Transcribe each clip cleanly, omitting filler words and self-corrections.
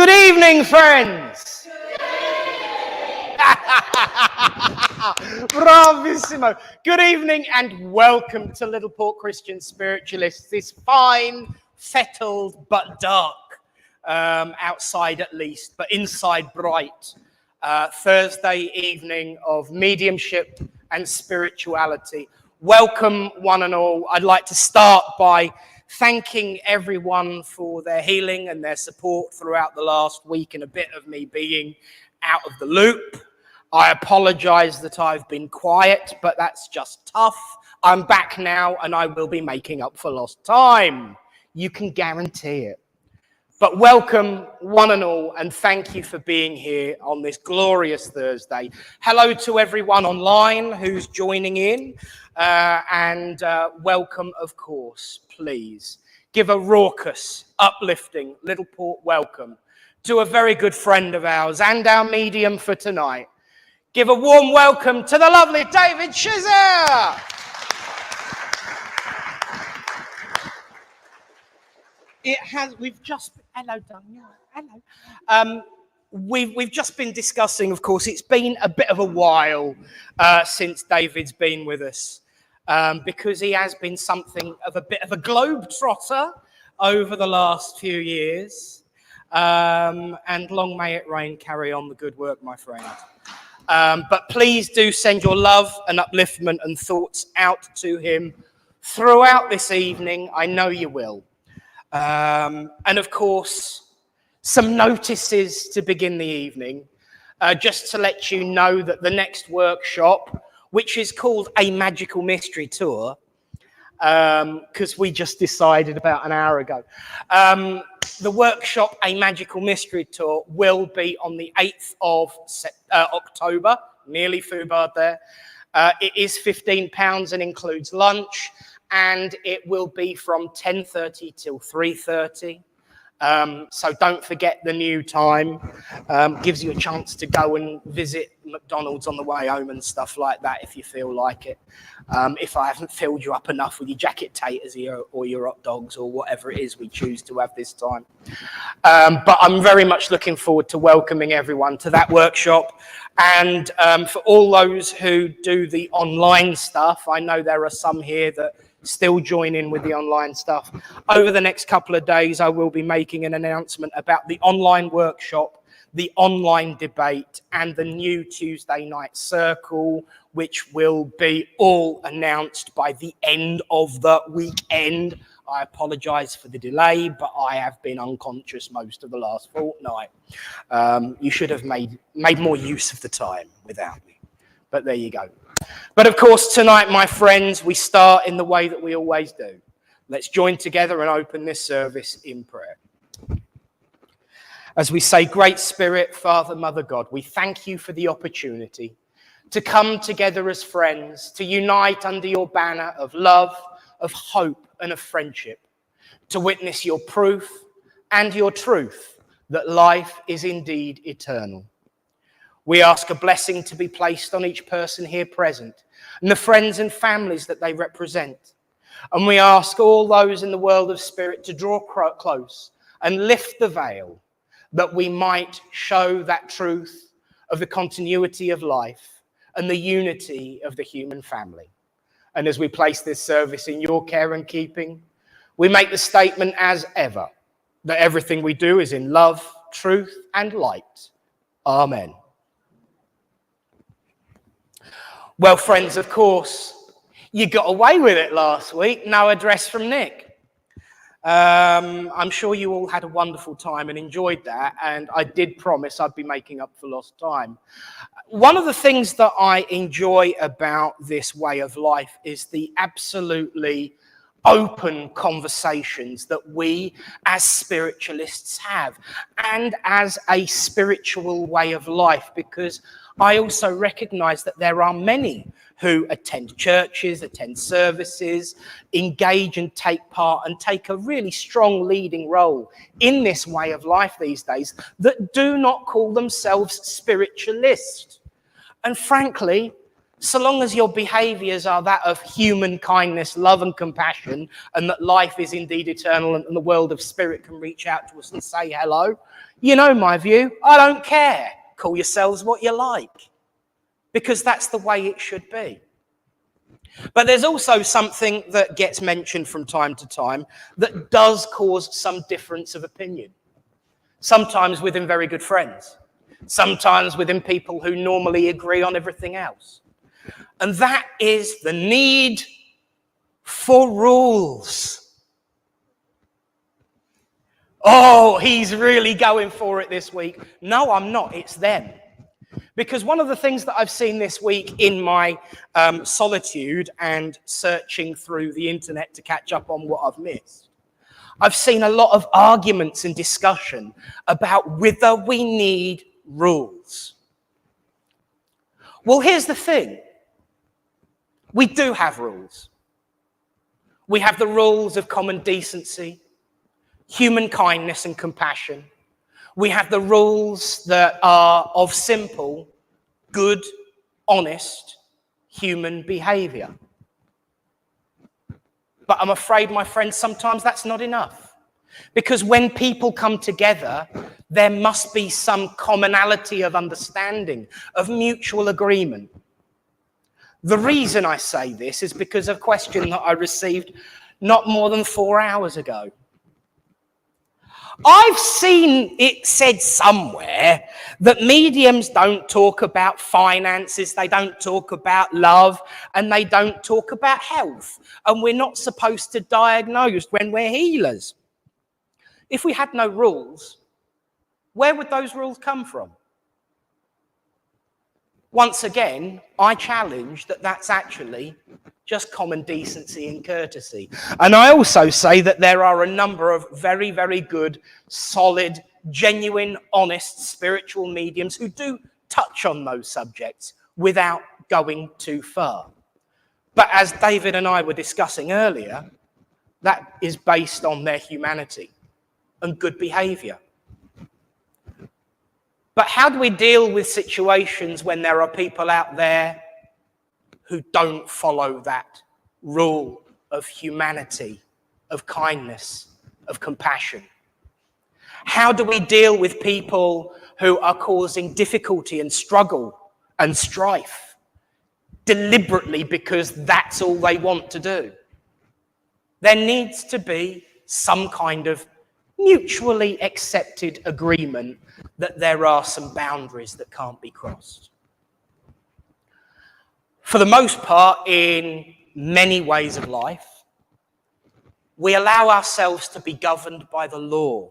Good evening, friends. Bravissimo. Good evening and welcome to Littleport Christian Spiritualists. This fine, fettled but dark, outside at least, but inside bright, Thursday evening of mediumship and spirituality. Welcome one and all. I'd like to start by thanking everyone for their healing and their support throughout the last week and a bit of me being out of the loop. I apologize that I've been quiet, but that's just tough. I'm back now and I will be making up for lost time. You can guarantee it. But welcome one and all, and thank you for being here on this glorious Thursday. Hello to everyone online who's joining in, and welcome, of course. Please give a raucous, uplifting Littleport welcome to a very good friend of ours and our medium for tonight. Give a warm welcome to the lovely David Schiesser. Hello, Daniel. Hello. We've just been discussing, of course, it's been a bit of a while since David's been with us, because he has been something of a bit of a globetrotter over the last few years. And long may it rain, carry on the good work, my friend. But please do send your love and upliftment and thoughts out to him throughout this evening. I know you will. And of course, some notices to begin the evening, just to let you know that the next workshop, which is called A Magical Mystery Tour, because we just decided about an hour ago, the workshop A Magical Mystery Tour will be on the 8th of October, nearly Fubard there. It is £15 and includes lunch. And it will be from 10:30 till 3:30. So don't forget the new time. Gives you a chance to go and visit McDonald's on the way home and stuff like that if you feel like it. If I haven't filled you up enough with your jacket taters or your hot dogs or whatever it is we choose to have this time. But I'm very much looking forward to welcoming everyone to that workshop. And for all those who do the online stuff, I know there are some here that still join in with the online stuff. Over the next couple of days, I will be making an announcement about the online workshop, the online debate, and the new Tuesday night circle, which will be all announced by the end of the weekend. I apologize for the delay, but I have been unconscious most of the last fortnight. You should have made more use of the time without me. But there you go. But of course, tonight, my friends, we start in the way that we always do. Let's join together and open this service in prayer. As we say, Great Spirit, Father, Mother, God, we thank you for the opportunity to come together as friends, to unite under your banner of love, of hope, and of friendship, to witness your proof and your truth that life is indeed eternal. We ask a blessing to be placed on each person here present and the friends and families that they represent. And we ask all those in the world of spirit to draw close and lift the veil that we might show that truth of the continuity of life and the unity of the human family. And as we place this service in your care and keeping, we make the statement as ever that everything we do is in love, truth, and light. Amen. Well, friends, of course, you got away with it last week. No address from Nick. I'm sure you all had a wonderful time and enjoyed that, and I did promise I'd be making up for lost time. One of the things that I enjoy about this way of life is the absolutely open conversations that we as spiritualists have, and as a spiritual way of life, because I also recognize that there are many who attend churches, attend services, engage and take part and take a really strong leading role in this way of life these days that do not call themselves spiritualists. And frankly, so long as your behaviors are that of human kindness, love and compassion, and that life is indeed eternal and the world of spirit can reach out to us and say hello, you know my view, I don't care. Call yourselves what you like, because that's the way it should be. But there's also something that gets mentioned from time to time that does cause some difference of opinion. Sometimes within very good friends. Sometimes within people who normally agree on everything else. And that is the need for rules. Oh, he's really going for it this week. No, I'm not. It's them. Because one of the things that I've seen this week in my solitude and searching through the internet to catch up on what I've missed, I've seen a lot of arguments and discussion about whether we need rules. Well, here's the thing. We do have rules. We have the rules of common decency, human kindness and compassion. We have the rules that are of simple, good, honest human behavior. But I'm afraid, my friends, sometimes that's not enough. Because when people come together, there must be some commonality of understanding, of mutual agreement. The reason I say this is because of a question that I received not more than 4 hours ago. I've seen it said somewhere that mediums don't talk about finances, they don't talk about love, and they don't talk about health. And we're not supposed to diagnose when we're healers. If we had no rules, where would those rules come from? Once again, I challenge that that's actually just common decency and courtesy. And I also say that there are a number of very, very good, solid, genuine, honest spiritual mediums who do touch on those subjects without going too far. But as David and I were discussing earlier, that is based on their humanity and good behavior. But how do we deal with situations when there are people out there who don't follow that rule of humanity, of kindness, of compassion? How do we deal with people who are causing difficulty and struggle and strife deliberately because that's all they want to do? There needs to be some kind of mutually accepted agreement that there are some boundaries that can't be crossed. For the most part, in many ways of life, we allow ourselves to be governed by the law,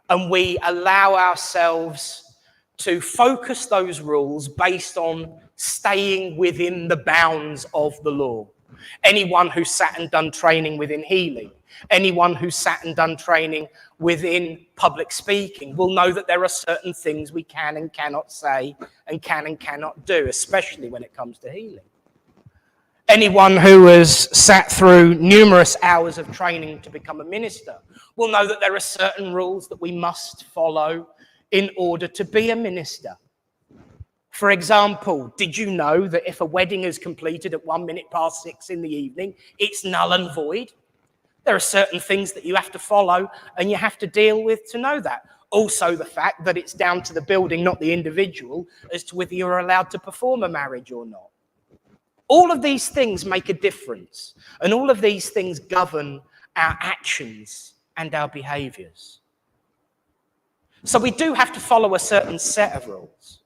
and we allow ourselves to focus those rules based on staying within the bounds of the law. Anyone who's sat and done training within healing, anyone who's sat and done training within public speaking will know that there are certain things we can and cannot say and can and cannot do, especially when it comes to healing. Anyone who has sat through numerous hours of training to become a minister will know that there are certain rules that we must follow in order to be a minister. For example, did you know that if a wedding is completed at 6:01 in the evening, it's null and void? There are certain things that you have to follow and you have to deal with to know that. Also, the fact that it's down to the building, not the individual, as to whether you're allowed to perform a marriage or not. All of these things make a difference, and all of these things govern our actions and our behaviors. So we do have to follow a certain set of rules,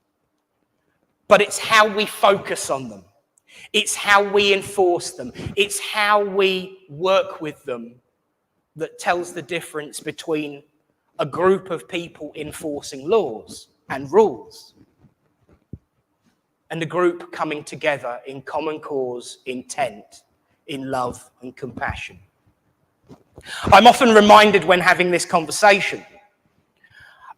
but it's how we focus on them. It's how we enforce them. It's how we work with them that tells the difference between a group of people enforcing laws and rules and a group coming together in common cause, intent, in love and compassion. I'm often reminded when having this conversation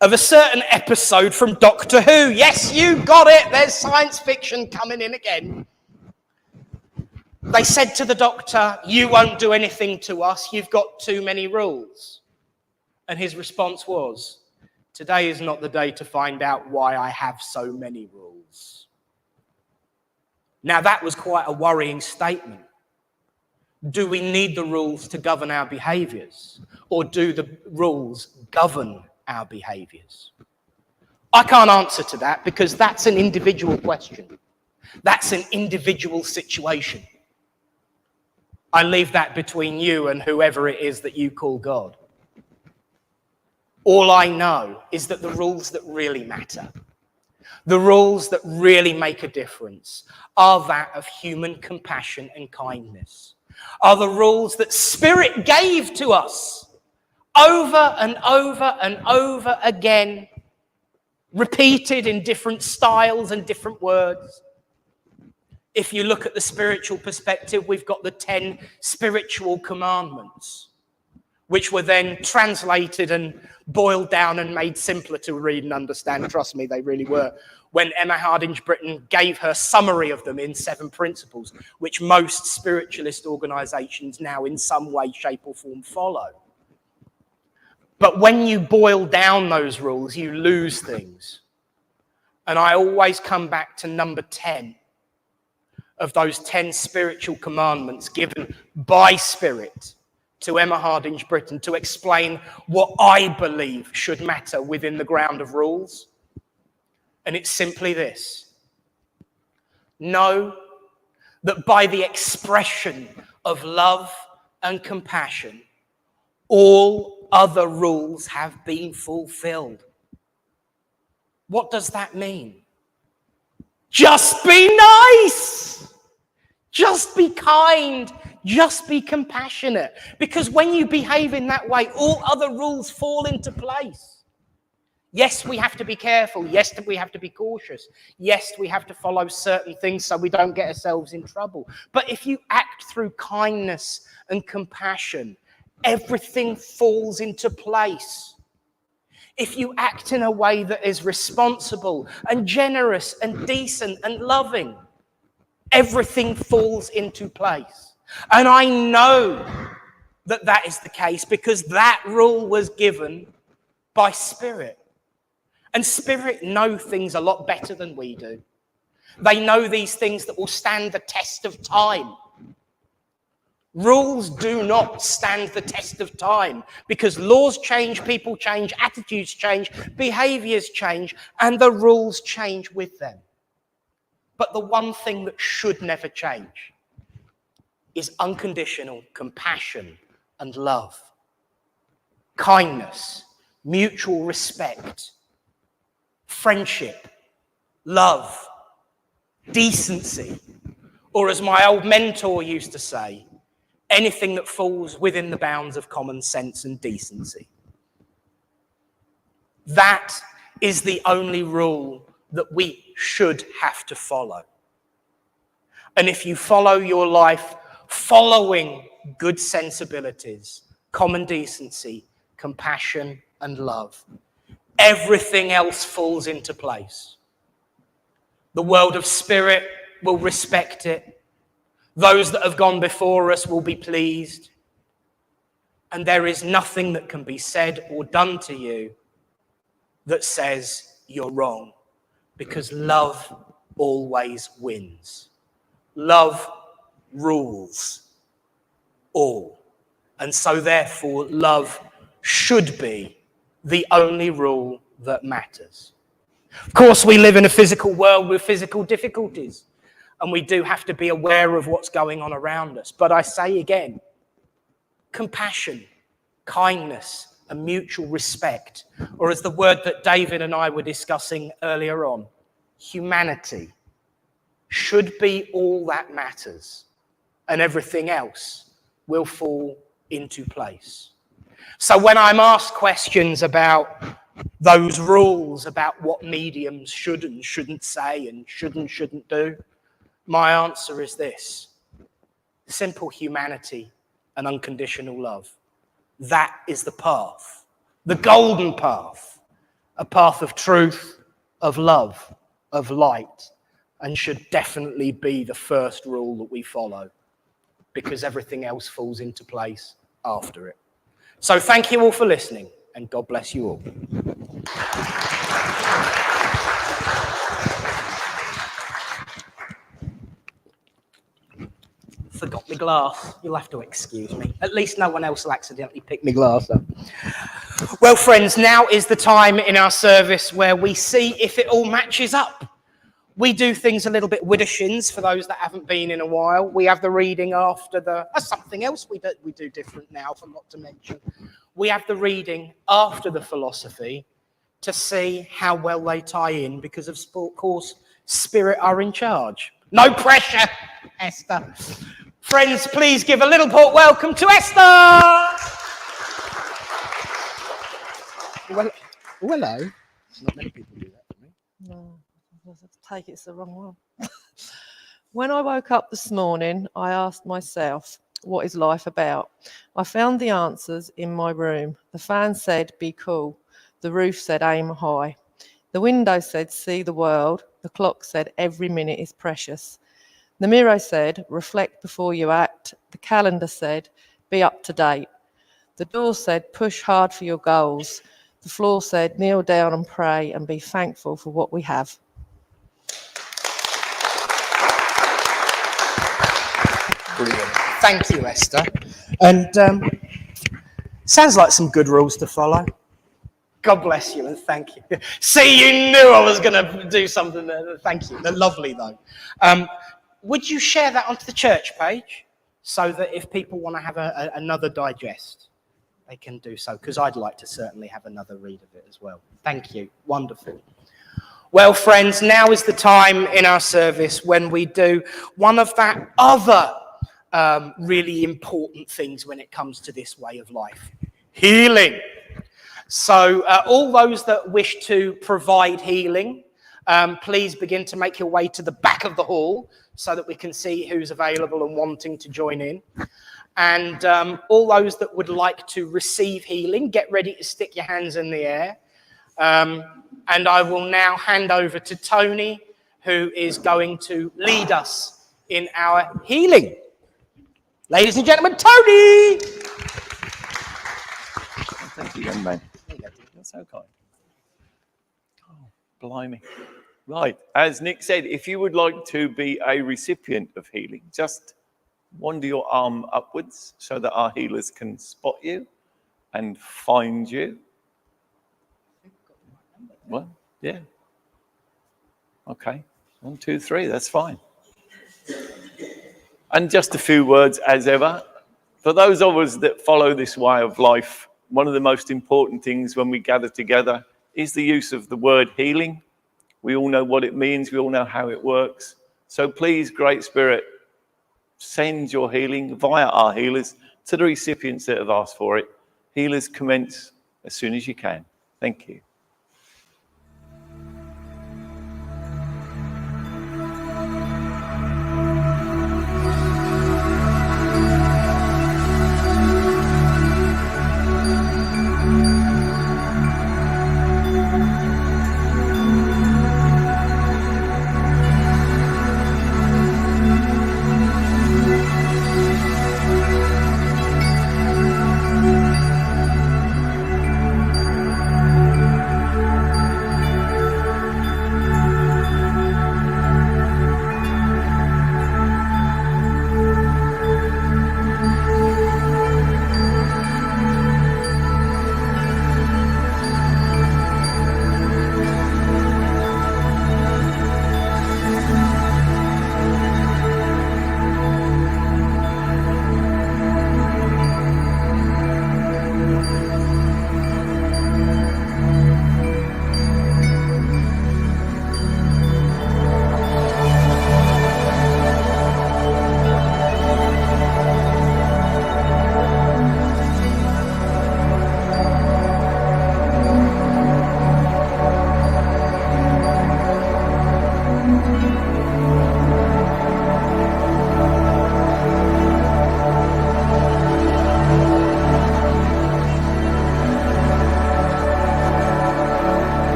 of a certain episode from Doctor Who. Yes, you got it. There's science fiction coming in again. They said to the Doctor, "You won't do anything to us. You've got too many rules." And his response was, "Today is not the day to find out why I have so many rules." Now, that was quite a worrying statement. Do we need the rules to govern our behaviours, or do the rules govern our behaviours? I can't answer to that because that's an individual question. That's an individual situation. I leave that between you and whoever it is that you call God. All I know is that the rules that really matter, the rules that really make a difference, are that of human compassion and kindness, are the rules that Spirit gave to us over and over and over again, repeated in different styles and different words. If you look at the spiritual perspective, we've got the 10 spiritual commandments, which were then translated and boiled down and made simpler to read and understand. Trust me, they really were. When Emma Hardinge Britten gave her summary of them in 7 principles, which most spiritualist organisations now in some way, shape or form follow. But when you boil down those rules, you lose things. And I always come back to number 10 of those 10 spiritual commandments given by Spirit to Emma Hardinge Britten to explain what I believe should matter within the ground of rules. And it's simply this: know that by the expression of love and compassion, all other rules have been fulfilled. What does that mean? Just be nice. Just be kind. Just be compassionate. Because when you behave in that way, all other rules fall into place. Yes, we have to be careful. Yes, we have to be cautious. Yes, we have to follow certain things so we don't get ourselves in trouble. But if you act through kindness and compassion, everything falls into place. If you act in a way that is responsible and generous and decent and loving, everything falls into place. And I know that that is the case because that rule was given by Spirit. And Spirit know things a lot better than we do. They know these things that will stand the test of time. Rules do not stand the test of time because laws change, people change, attitudes change, behaviors change, and the rules change with them. But the one thing that should never change is unconditional compassion and love, kindness, mutual respect, friendship, love, decency, or as my old mentor used to say, anything that falls within the bounds of common sense and decency. That is the only rule that we should have to follow. And if you follow your life following good sensibilities, common decency, compassion, and love, everything else falls into place. The world of Spirit will respect it. Those that have gone before us will be pleased. And there is nothing that can be said or done to you that says you're wrong, because love always wins. Love rules all. And so therefore, love should be the only rule that matters. Of course, we live in a physical world with physical difficulties, and we do have to be aware of what's going on around us. But I say again, compassion, kindness, and mutual respect, or as the word that David and I were discussing earlier on, humanity, should be all that matters, and everything else will fall into place. So when I'm asked questions about those rules, about what mediums should and shouldn't say and shouldn't do, my answer is this: simple humanity and unconditional love. That is the path, the golden path, a path of truth, of love, of light, and should definitely be the first rule that we follow, because everything else falls into place after it. So thank you all for listening, and God bless you all. glass. You'll have to excuse me. At least no one else will accidentally pick my glass up. Well, friends, now is the time in our service where we see if it all matches up. We do things a little bit widdershins for those that haven't been in a while. We have the reading after the... something else we do different now, for not to mention. We have the reading after the philosophy to see how well they tie in, because of course, Spirit are in charge. No pressure, Esther. Friends, please give a Littleport welcome to Esther! Well, hello. Not many people do that for me. No, I take it's the wrong one. When I woke up this morning, I asked myself, what is life about? I found the answers in my room. The fan said, be cool. The roof said, aim high. The window said, see the world. The clock said, every minute is precious. The mirror said, reflect before you act. The calendar said, be up to date. The door said, push hard for your goals. The floor said, kneel down and pray and be thankful for what we have. Brilliant. Thank you, Esther. And sounds like some good rules to follow. God bless you and thank you. See, you knew I was going to do something there. Thank you. They're lovely, though. Would you share that onto the church page so that if people want to have another digest, they can do so? Because I'd like to certainly have another read of it as well. Thank you. Wonderful. Well, friends, now is the time in our service when we do one of that other really important things when it comes to this way of life. Healing. So all those that wish to provide healing, please begin to make your way to the back of the hall so that we can see who's available and wanting to join in. And all those that would like to receive healing, get ready to stick your hands in the air. And I will now hand over to Tony, who is going to lead us in our healing. Ladies and gentlemen, Tony! Thank you, young man. You're so kind. Oh, blimey. Right, as Nick said, if you would like to be a recipient of healing, just wander your arm upwards so that our healers can spot you and find you. Well, yeah. Okay, 1, 2, 3, that's fine. And just a few words as ever. For those of us that follow this way of life, one of the most important things when we gather together is the use of the word healing. We all know what it means. We all know how it works. So please, Great Spirit, send your healing via our healers to the recipients that have asked for it. Healers, commence as soon as you can. Thank you.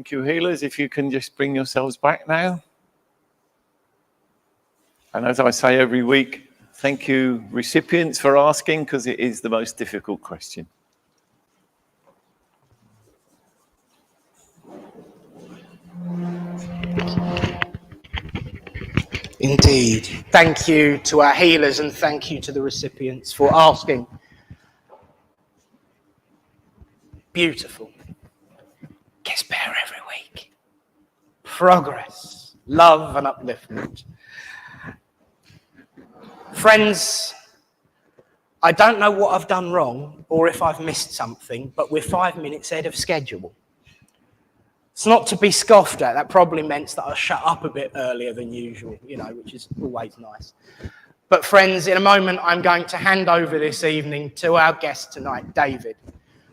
Thank you, healers. If you can just bring yourselves back now. And as I say every week, thank you, recipients, for asking, because it is the most difficult question. Indeed. Thank you to our healers and thank you to the recipients for asking. Beautiful. Gets better every week. Progress, love and upliftment. Friends, I don't know what I've done wrong or if I've missed something, but we're 5 minutes ahead of schedule. It's not to be scoffed at. That probably meant that I shut up a bit earlier than usual, you know, which is always nice. But friends, in a moment, I'm going to hand over this evening to our guest tonight, David.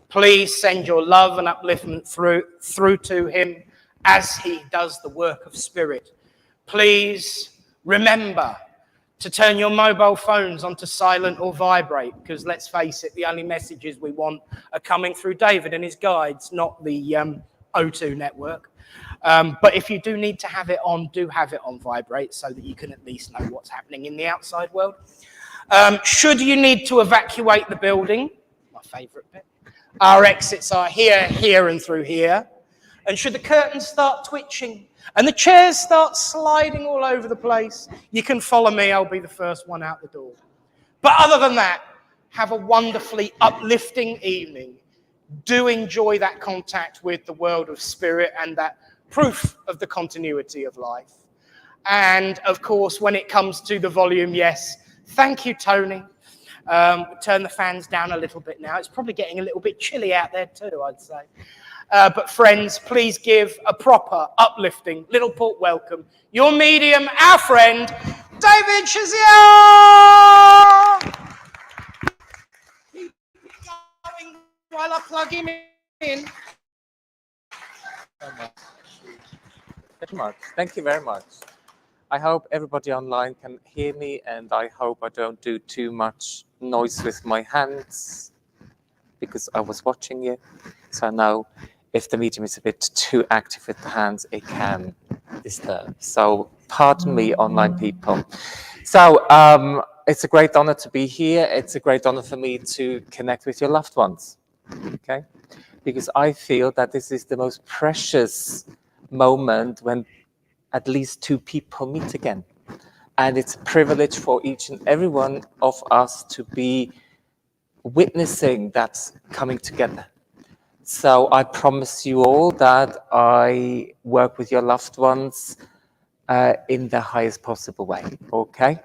Please send your love and upliftment through to him as he does the work of spirit. Please remember to turn your mobile phones onto silent or vibrate, because let's face it, the only messages we want are coming through David and his guides, not the O2 network. But if you do need to have it on, do have it on vibrate so that you can at least know what's happening in the outside world. Should you need to evacuate the building, my favourite bit, our exits are here, here and through here. And should the curtains start twitching and the chairs start sliding all over the place, you can follow me, I'll be the first one out the door. But other than that, have a wonderfully uplifting evening. Do enjoy that contact with the world of spirit and that proof of the continuity of life. And of course, when it comes to the volume, yes, thank you, Tony. Turn the fans down a little bit now. It's probably getting a little bit chilly out there too, I'd say. But friends, please give a proper, uplifting Littleport welcome. Your medium, our friend, David Schiesser! Keep going while I plug him in. Thank you very much. I hope everybody online can hear me, and I hope I don't do too much noise with my hands, because I was watching you. So I know if the medium is a bit too active with the hands, it can disturb. So pardon me, online people. So it's a great honor to be here. It's a great honor for me to connect with your loved ones, okay? Because I feel that this is the most precious moment when at least two people meet again. And it's a privilege for each and every one of us to be witnessing that coming together. So I promise you all that I work with your loved ones in the highest possible way, okay?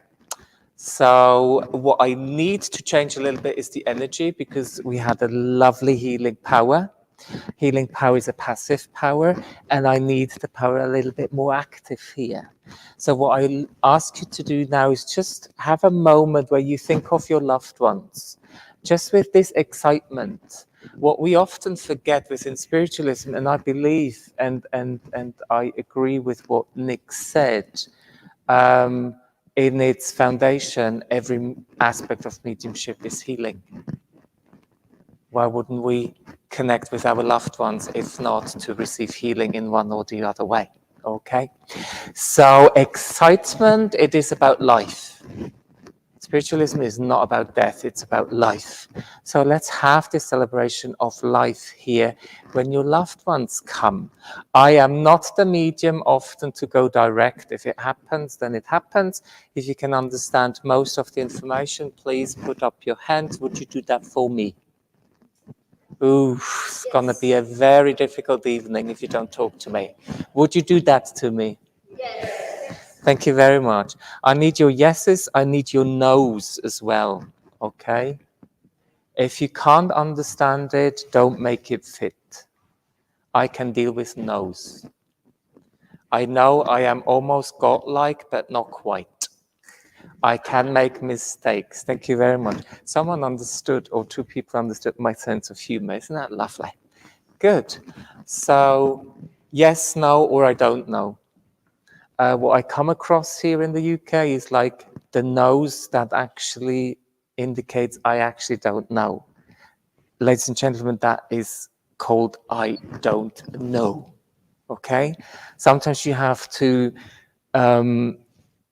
So what I need to change a little bit is the energy, because we had a lovely healing power. Healing power is a passive power, and I need the power a little bit more active here. So what I ask you to do now is just have a moment where you think of your loved ones, just with this excitement. What we often forget within spiritualism, and I believe, and I agree with what Nick said, in its foundation, every aspect of mediumship is healing. Why wouldn't we connect with our loved ones if not to receive healing in one or the other way? Okay, so excitement, it is about life. Spiritualism is not about death, it's about life. So let's have this celebration of life here when your loved ones come. I am not the medium often to go direct. If it happens, then it happens. If you can understand most of the information, please put up your hand. Would you do that for me? Ooh, it's gonna be a very difficult evening if you don't talk to me. Would you do that to me? Yes. Thank you very much. I need your yeses, I need your no's as well, okay? If you can't understand it, don't make it fit. I can deal with no's. I know I am almost godlike, but not quite. I can make mistakes. Thank you very much. Someone understood, or two people understood my sense of humor. Isn't that lovely? Good. So, yes, no, or I don't know. What I come across here in the UK is like the no's that actually indicates I actually don't know. Ladies and gentlemen, that is called I don't know. Okay? Sometimes you have to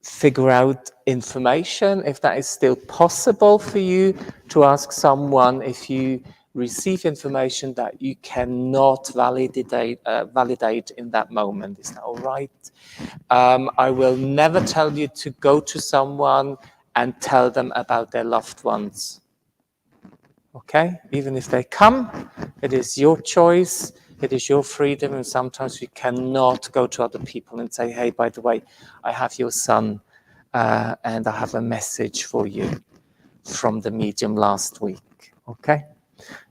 figure out information, if that is still possible for you, to ask someone if you receive information that you cannot validate in that moment. Is that all right? I will never tell you to go to someone and tell them about their loved ones. Okay? Even if they come, it is your choice, it is your freedom, and sometimes we cannot go to other people and say, hey, by the way, I have your son, and I have a message for you from the medium last week. Okay?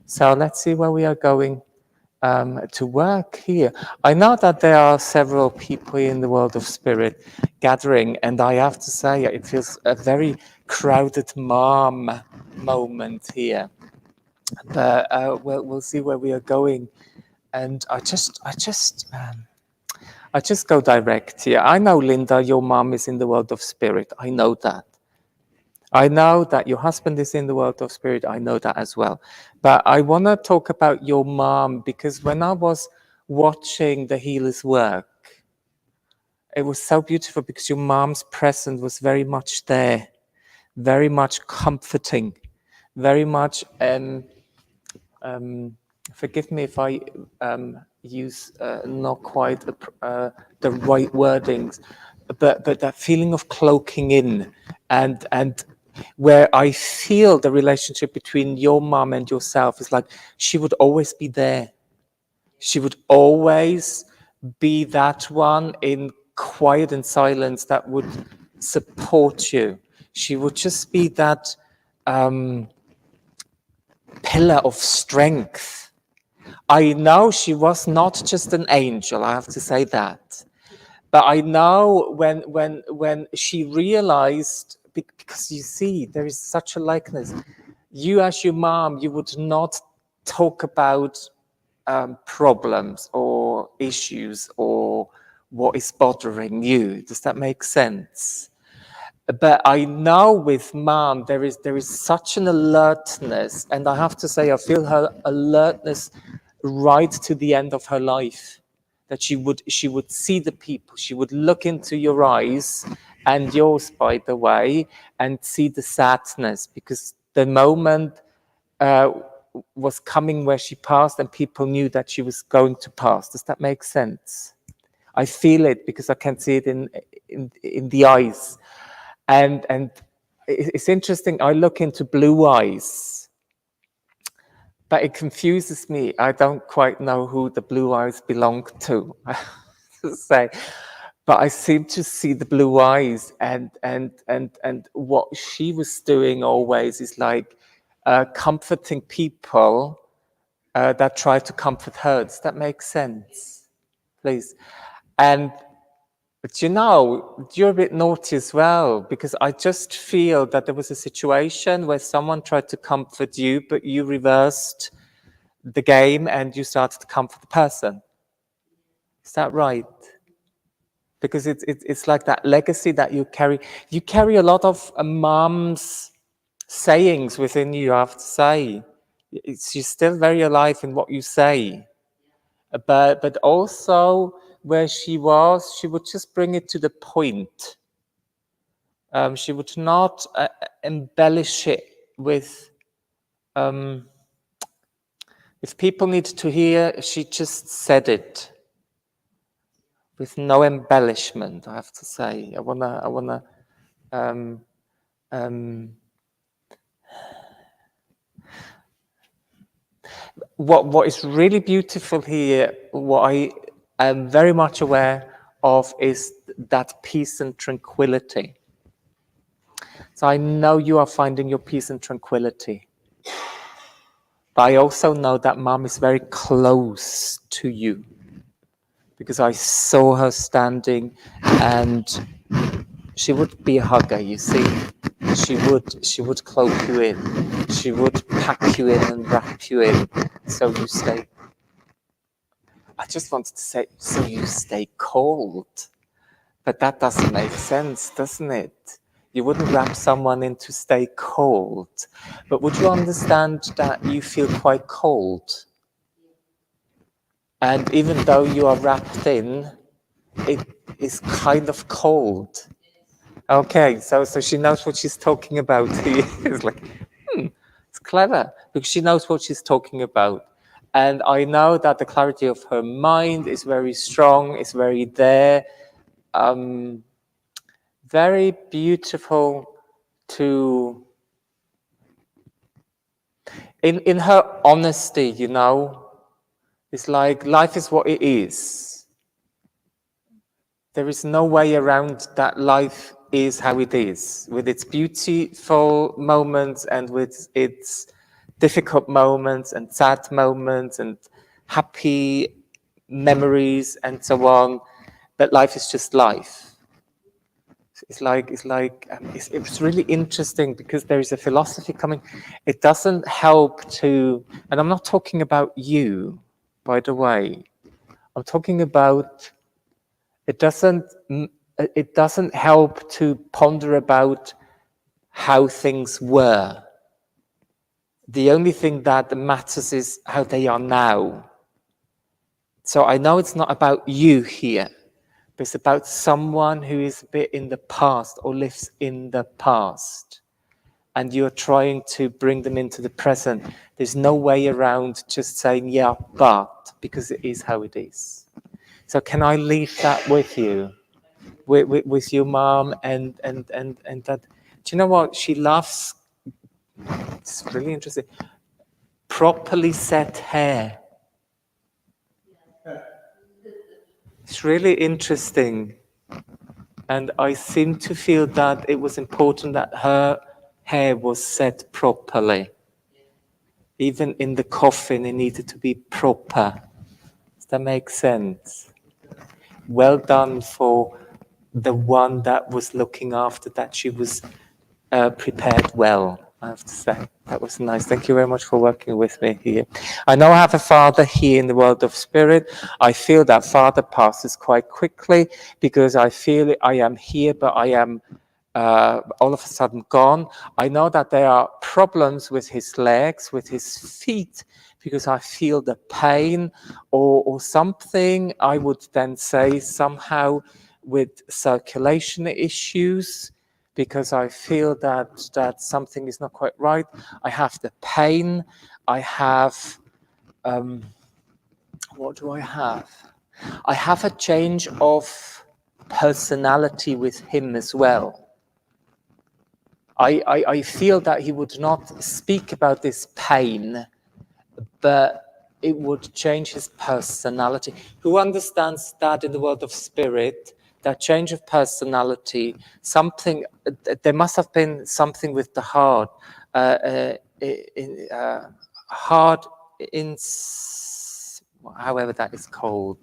So let's see where we are going to work here. I know that there are several people in the world of spirit gathering, and I have to say it feels a very crowded mom moment here. But we'll see where we are going, and I just go direct here. I know, Linda, your mom is in the world of spirit. I know that. I know that your husband is in the world of spirit. I know that as well. But I want to talk about your mom, because when I was watching the healers work, it was so beautiful because your mom's presence was very much there, very much comforting, very much forgive me if I use not quite the right wordings, but that feeling of cloaking in, and where I feel the relationship between your mom and yourself is like she would always be there. She would always be that one in quiet and silence that would support you. She would just be that pillar of strength. I know she was not just an angel, I have to say that. But I know when she realized, because you see, there is such a likeness. You as your mom, you would not talk about problems or issues or what is bothering you. Does that make sense? But I know with mom, there is such an alertness, and I have to say, I feel her alertness right to the end of her life. That she would see the people, she would look into your eyes and yours, by the way, and see the sadness, because the moment was coming where she passed, and people knew that she was going to pass. Does that make sense? I feel it because I can see it in the eyes. And it's interesting, I look into blue eyes, but it confuses me. I don't quite know who the blue eyes belong to, I have to say. But I seem to see the blue eyes, and what she was doing always is like comforting people that try to comfort her. Does that make sense? Please. But you know, you're a bit naughty as well, because I just feel that there was a situation where someone tried to comfort you, but you reversed the game and you started to comfort the person. Is that right? Because it's like that legacy that you carry. You carry a lot of mom's sayings within you, I have to say. You're still very alive in what you say. But also, where she would just bring it to the point. She would not embellish it with, if people need to hear, she just said it with no embellishment, I have to say. I wanna what is really beautiful here, what I am very much aware of, is that peace and tranquility. So I know you are finding your peace and tranquility. But I also know that mom is very close to you, because I saw her standing, and she would be a hugger, you see. She would cloak you in. She would pack you in and wrap you in, so you stay. I just wanted to say, so you stay cold. But that doesn't make sense, doesn't it? You wouldn't wrap someone in to stay cold. But would you understand that you feel quite cold? And even though you are wrapped in, it is kind of cold. Okay, so she knows what she's talking about. It's like, it's clever, because she knows what she's talking about. And I know that the clarity of her mind is very strong, is very there, very beautiful to, in her honesty, you know, it's like life is what it is. There is no way around that. Life is how it is, with its beautiful moments and with its difficult moments and sad moments and happy memories and so on. But life is just life. It's really interesting, because there is a philosophy coming. It doesn't help to, and I'm not talking about you, by the way. I'm talking about, it doesn't help to ponder about how things were. The only thing that matters is how they are now. So I know it's not about you here, but it's about someone who is a bit in the past or lives in the past. And you're trying to bring them into the present. There's no way around just saying, yeah, but, because it is how it is. So can I leave that with you? With your mom and that. Do you know what? She loves, it's really interesting, properly set hair. It's really interesting. And I seem to feel that it was important that her hair was set properly. Even in the coffin, it needed to be proper. Does that make sense? Well done for the one that was looking after that. She was prepared well, I have to say. That was nice. Thank you very much for working with me here. I know I have a father here in the world of spirit. I feel that father passes quite quickly, because I feel I am here, but I am all of a sudden gone. I know that there are problems with his legs, with his feet, because I feel the pain or something. I would then say somehow with circulation issues, because I feel that something is not quite right. I have the pain. I have, what do I have? I have a change of personality with him as well. I feel that he would not speak about this pain, but it would change his personality. Who understands that in the world of spirit, that change of personality, something, there must have been something with the heart, however that is called.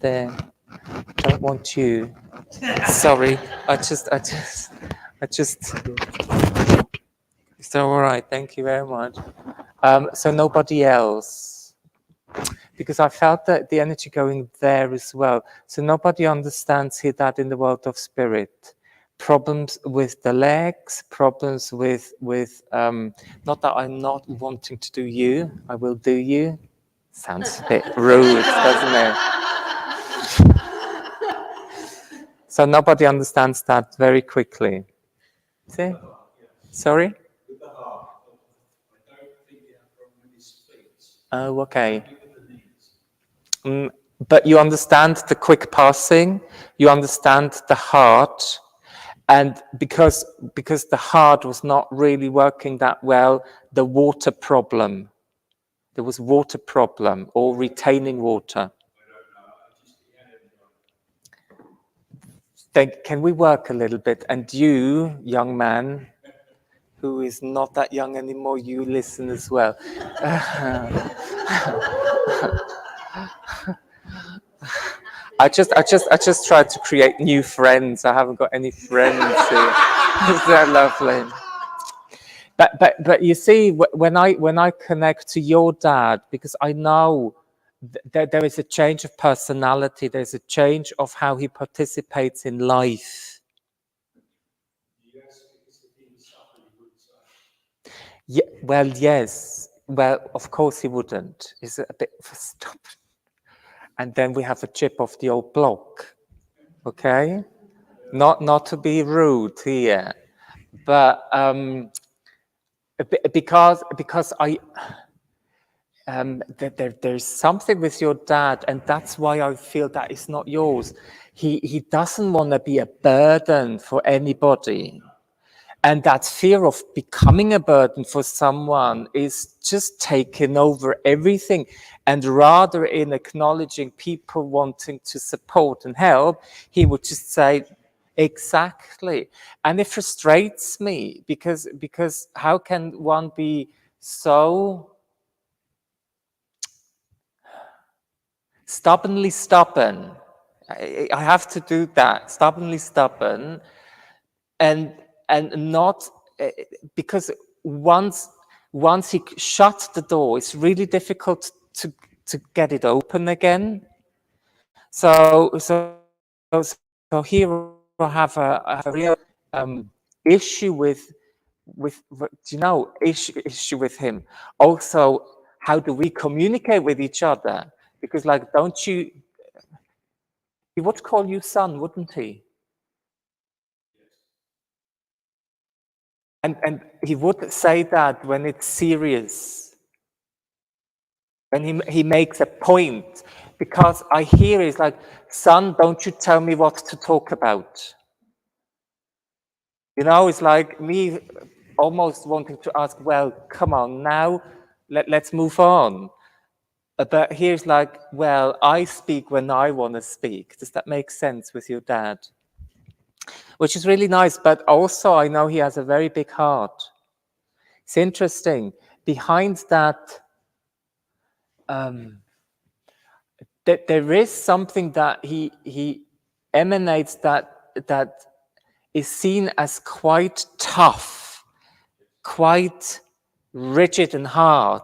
There, don't want you. Sorry, I just. It's all right. Thank you very much. So nobody else, because I felt that the energy going there as well. So nobody understands here that in the world of spirit, problems with the legs, problems with not that I'm not wanting to do you. I will do you. Sounds a bit rude, doesn't it? So nobody understands that very quickly. See? Sorry? Oh, okay. But you understand the quick passing, you understand the heart, and because the heart was not really working that well, the water problem. There was water problem, or retaining water. Then can we work a little bit? And you, young man, who is not that young anymore, you listen as well. I just tried to create new friends. I haven't got any friends here. Isn't that lovely? But you see, when I connect to your dad, because I know that there is a change of personality, there's a change of how he participates in life. Yeah, well, yes. well, of course he wouldn't. He's a bit stubborn. And then we have a chip off the old block. Okay? Not to be rude here, but because I there's something with your dad, and that's why I feel that it's not yours. He doesn't want to be a burden for anybody. And that fear of becoming a burden for someone is just taking over everything. And rather in acknowledging people wanting to support and help, he would just say, exactly. And it frustrates me because how can one be so stubbornly stubborn? I have to do that, stubbornly stubborn, and not because once he shuts the door, it's really difficult to get it open again. So here I have a real issue with issue with him. Also, how do we communicate with each other? Because don't you? He would call you son, wouldn't he? And he would say that when it's serious, when he makes a point, because I hear it's like, son, don't you tell me what to talk about. It's like me almost wanting to ask, well, come on now, let's move on. But here's like, well, I speak when I want to speak. Does that make sense with your dad? Which is really nice, but also I know he has a very big heart. It's interesting. Behind that, that there is something that he emanates that is seen as quite tough, quite rigid and hard,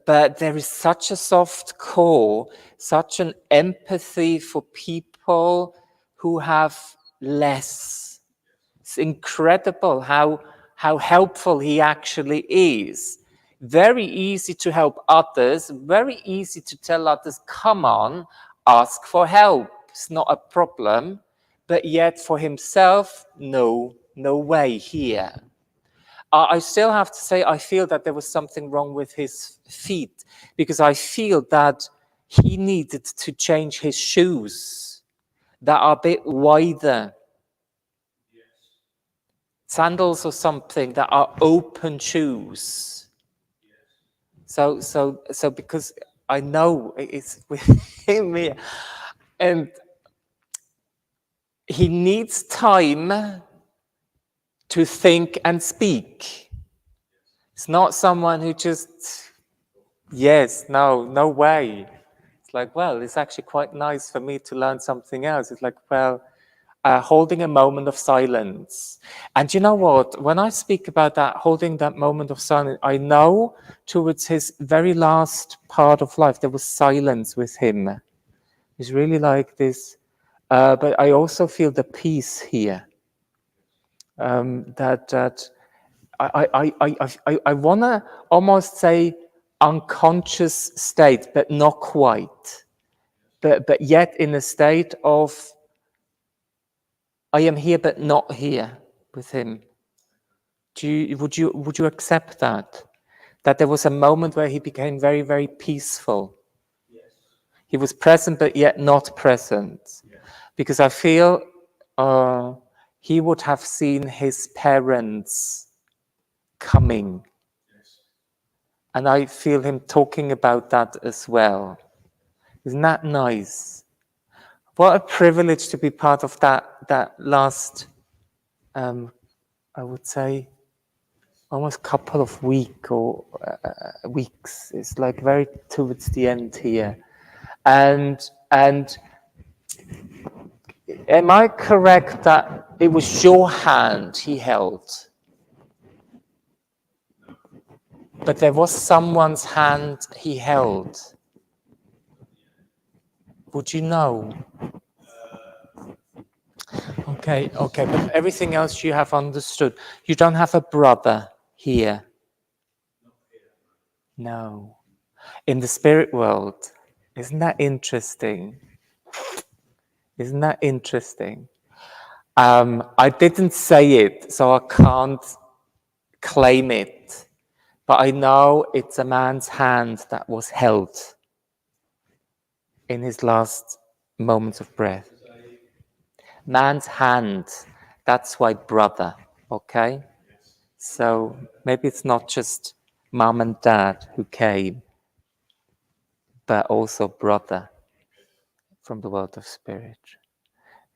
but there is such a soft core, such an empathy for people who have less. It's incredible how helpful he actually is. Very easy to help others, very easy to tell others, come on, ask for help. It's not a problem. But yet for himself, no way here. I still have to say, I feel that there was something wrong with his feet, because I feel that he needed to change his shoes that are a bit wider. Sandals or something that are open shoes. So because I know it's with him here, and he needs time to think and speak. It's not someone who just, yes, no way. It's like, well, it's actually quite nice for me to learn something else. It's like, well, holding a moment of silence. And you know what? When I speak about that, holding that moment of silence, I know towards his very last part of life, there was silence with him. It's really like this. But I also feel the peace here. That I want to almost say unconscious state, but not quite. But yet in a state of I am here but not here with him. Would you accept that? That there was a moment where he became very, very peaceful. Yes. He was present but yet not present. Yes. Because I feel he would have seen his parents coming. Yes. And I feel him talking about that as well. Isn't that nice? What a privilege to be part of that last, I would say, almost couple of weeks. It's like very towards the end here. And am I correct that it was your hand he held? But there was someone's hand he held. Would you know? Okay, but everything else you have understood. You don't have a brother here. No. In the spirit world, isn't that interesting? Isn't that interesting? I didn't say it, so I can't claim it. But I know it's a man's hand that was held in his last moments of breath. Man's hand, that's why brother, okay? So maybe it's not just mom and dad who came, but also brother from the world of spirit.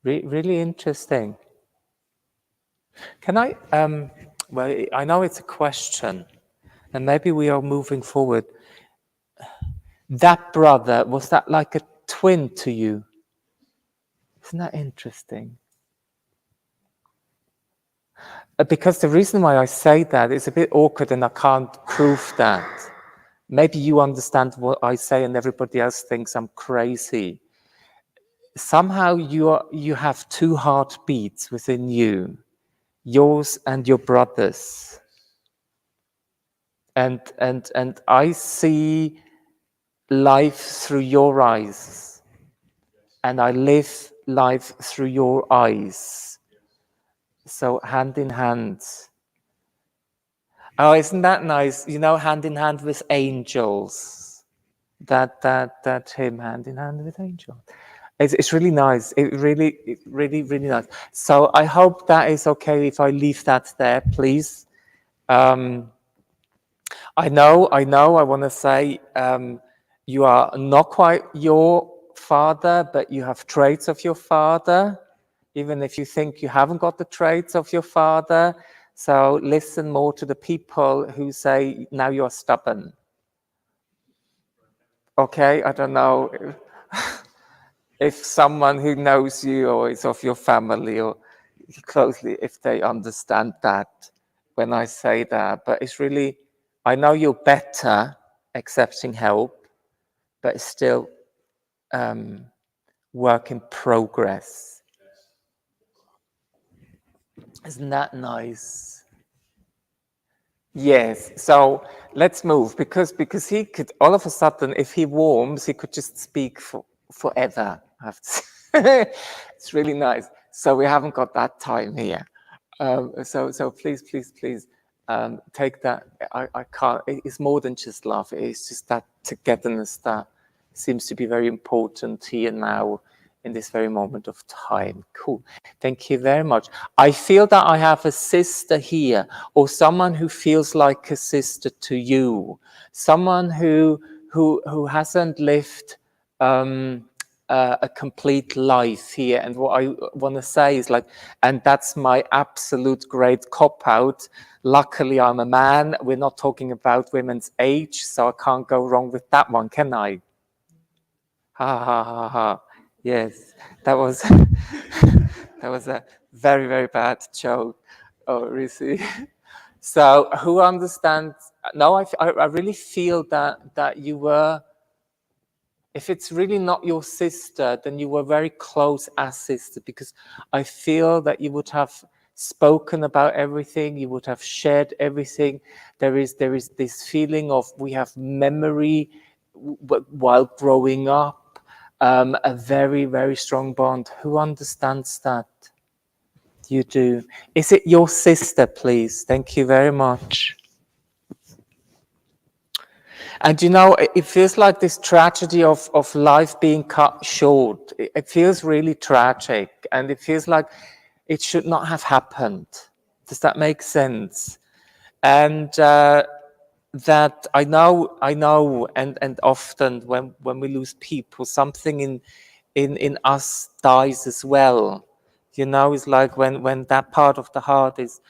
Really interesting. Can I, well, I know it's a question, and maybe we are moving forward. That brother, was that like a twin to you? Isn't that interesting? Because the reason why I say that is a bit awkward and I can't prove that. Maybe you understand what I say and everybody else thinks I'm crazy. Somehow you have two heartbeats within you, yours and your brother's. And I see life through your eyes. And I live life through your eyes. So hand in hand. Oh, isn't that nice? You know, hand in hand with angels. That hymn, hand in hand with angels. It's really nice. Really nice. So I hope that is okay if I leave that there, please. I know. I want to say you are not quite your father, but you have traits of your father, even if you think you haven't got the traits of your father. So listen more to the people who say, now you're stubborn. Okay, I don't know if someone who knows you or is of your family or closely, if they understand that when I say that. But it's really, I know you're better accepting help, but it's still work in progress. Isn't that nice? Yes, so let's move because he could all of a sudden, if he warms, he could just speak forever. I have to say. It's really nice. So we haven't got that time here. So please take that. I can't. It's more than just love. It's just that togetherness that seems to be very important here now in this very moment of time. Cool. Thank you very much. I feel that I have a sister here, or someone who feels like a sister to you, someone who hasn't lived a complete life here. And what I want to say is like, and that's my absolute great cop-out. Luckily, I'm a man. We're not talking about women's age, so I can't go wrong with that one, can I? Ha ha ha ha. Yes, that was that was a very, very bad joke. Oh, really? So who understands? No, I really feel that you were, if it's really not your sister, then you were very close as sister, because I feel that you would have spoken about everything, you would have shared everything. There is this feeling of we have memory while growing up. A very, very strong bond. Who understands that? You do. Is it your sister, please? Thank you very much. And you know, it feels like this tragedy of life being cut short. It feels really tragic, and it feels like it should not have happened. Does that make sense? And that I know, and often when we lose people, something in us dies as well. You know, it's like when that part of the heart is,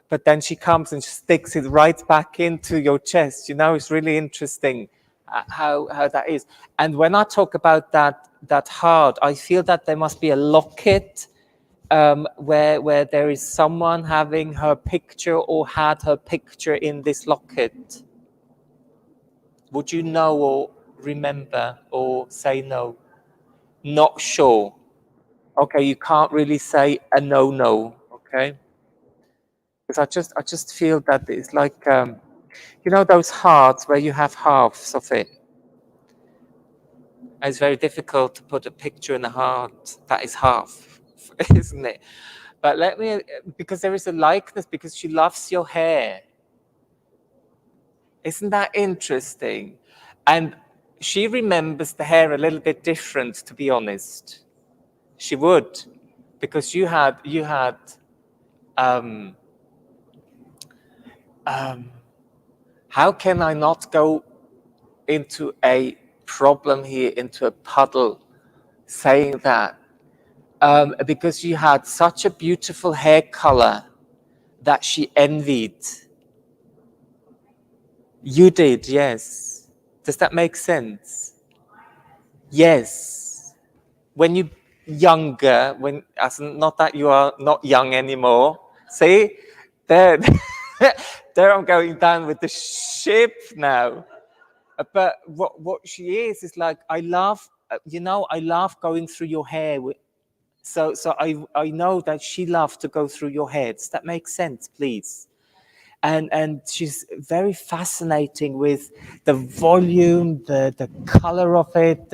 but then she comes and she sticks it right back into your chest. You know, it's really interesting how that is. And when I talk about that heart, I feel that there must be a locket where there is someone having her picture or had her picture in this locket. Would you know or remember or say no? Not sure. Okay, you can't really say a no, okay? Because I just feel that it's like You know those hearts where you have halves of it? It's very difficult to put a picture in a heart that is half, isn't it? But let me, because there is a likeness, because she loves your hair. Isn't that interesting? And she remembers the hair a little bit different, to be honest. She would, because you had how can I not go into a problem here, into a puddle, saying that? Because you had such a beautiful hair color that she envied. You did, yes. Does that make sense? Yes. When you're younger, not that you are not young anymore. See, there, there I'm going down with the ship now. But what she is like, I love, I love going through your hair. So I know that she loved to go through your hair. Does that make sense, please? And she's very fascinating with the volume, the color of it,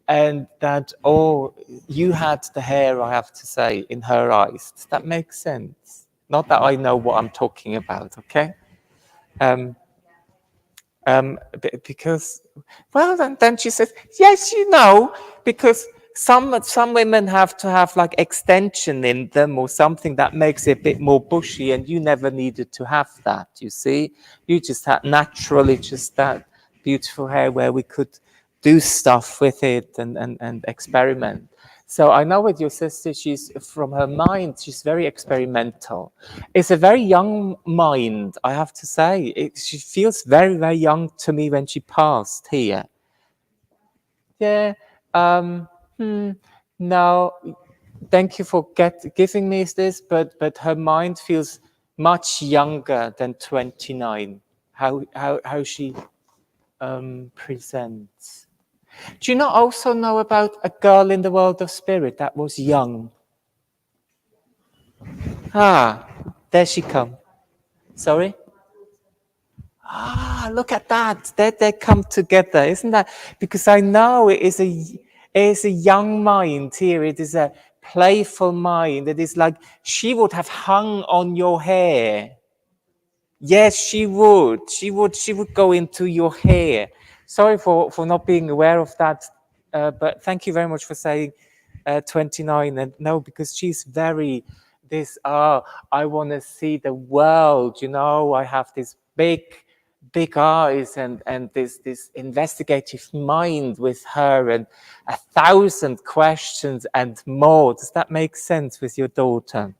and that, oh, you had the hair, I have to say, in her eyes. Does that make sense? Not that I know what I'm talking about, okay? Because, well, then she says, yes, because some women have to have like extension in them or something that makes it a bit more bushy, and you never needed to have that, you see. You just had naturally just that beautiful hair where we could do stuff with it and experiment. So I know with your sister, she's from her mind, she's very experimental. It's a very young mind, I have to say. She feels very, very young to me when she passed here. Yeah. No, thank you for giving me this, but her mind feels much younger than 29. How she presents. Do you not also know about a girl in the world of spirit that was young? There she comes. Sorry? Look at that. They come together, isn't that? Because I know it is a young mind here. It is a playful mind. It is like she would have hung on your hair. Yes, she would. She would go into your hair. Sorry for not being aware of that. But thank you very much for saying 29. And no, because she's very I want to see the world. I have this big eyes and this investigative mind with her and 1,000 questions and more. Does that make sense with your daughter?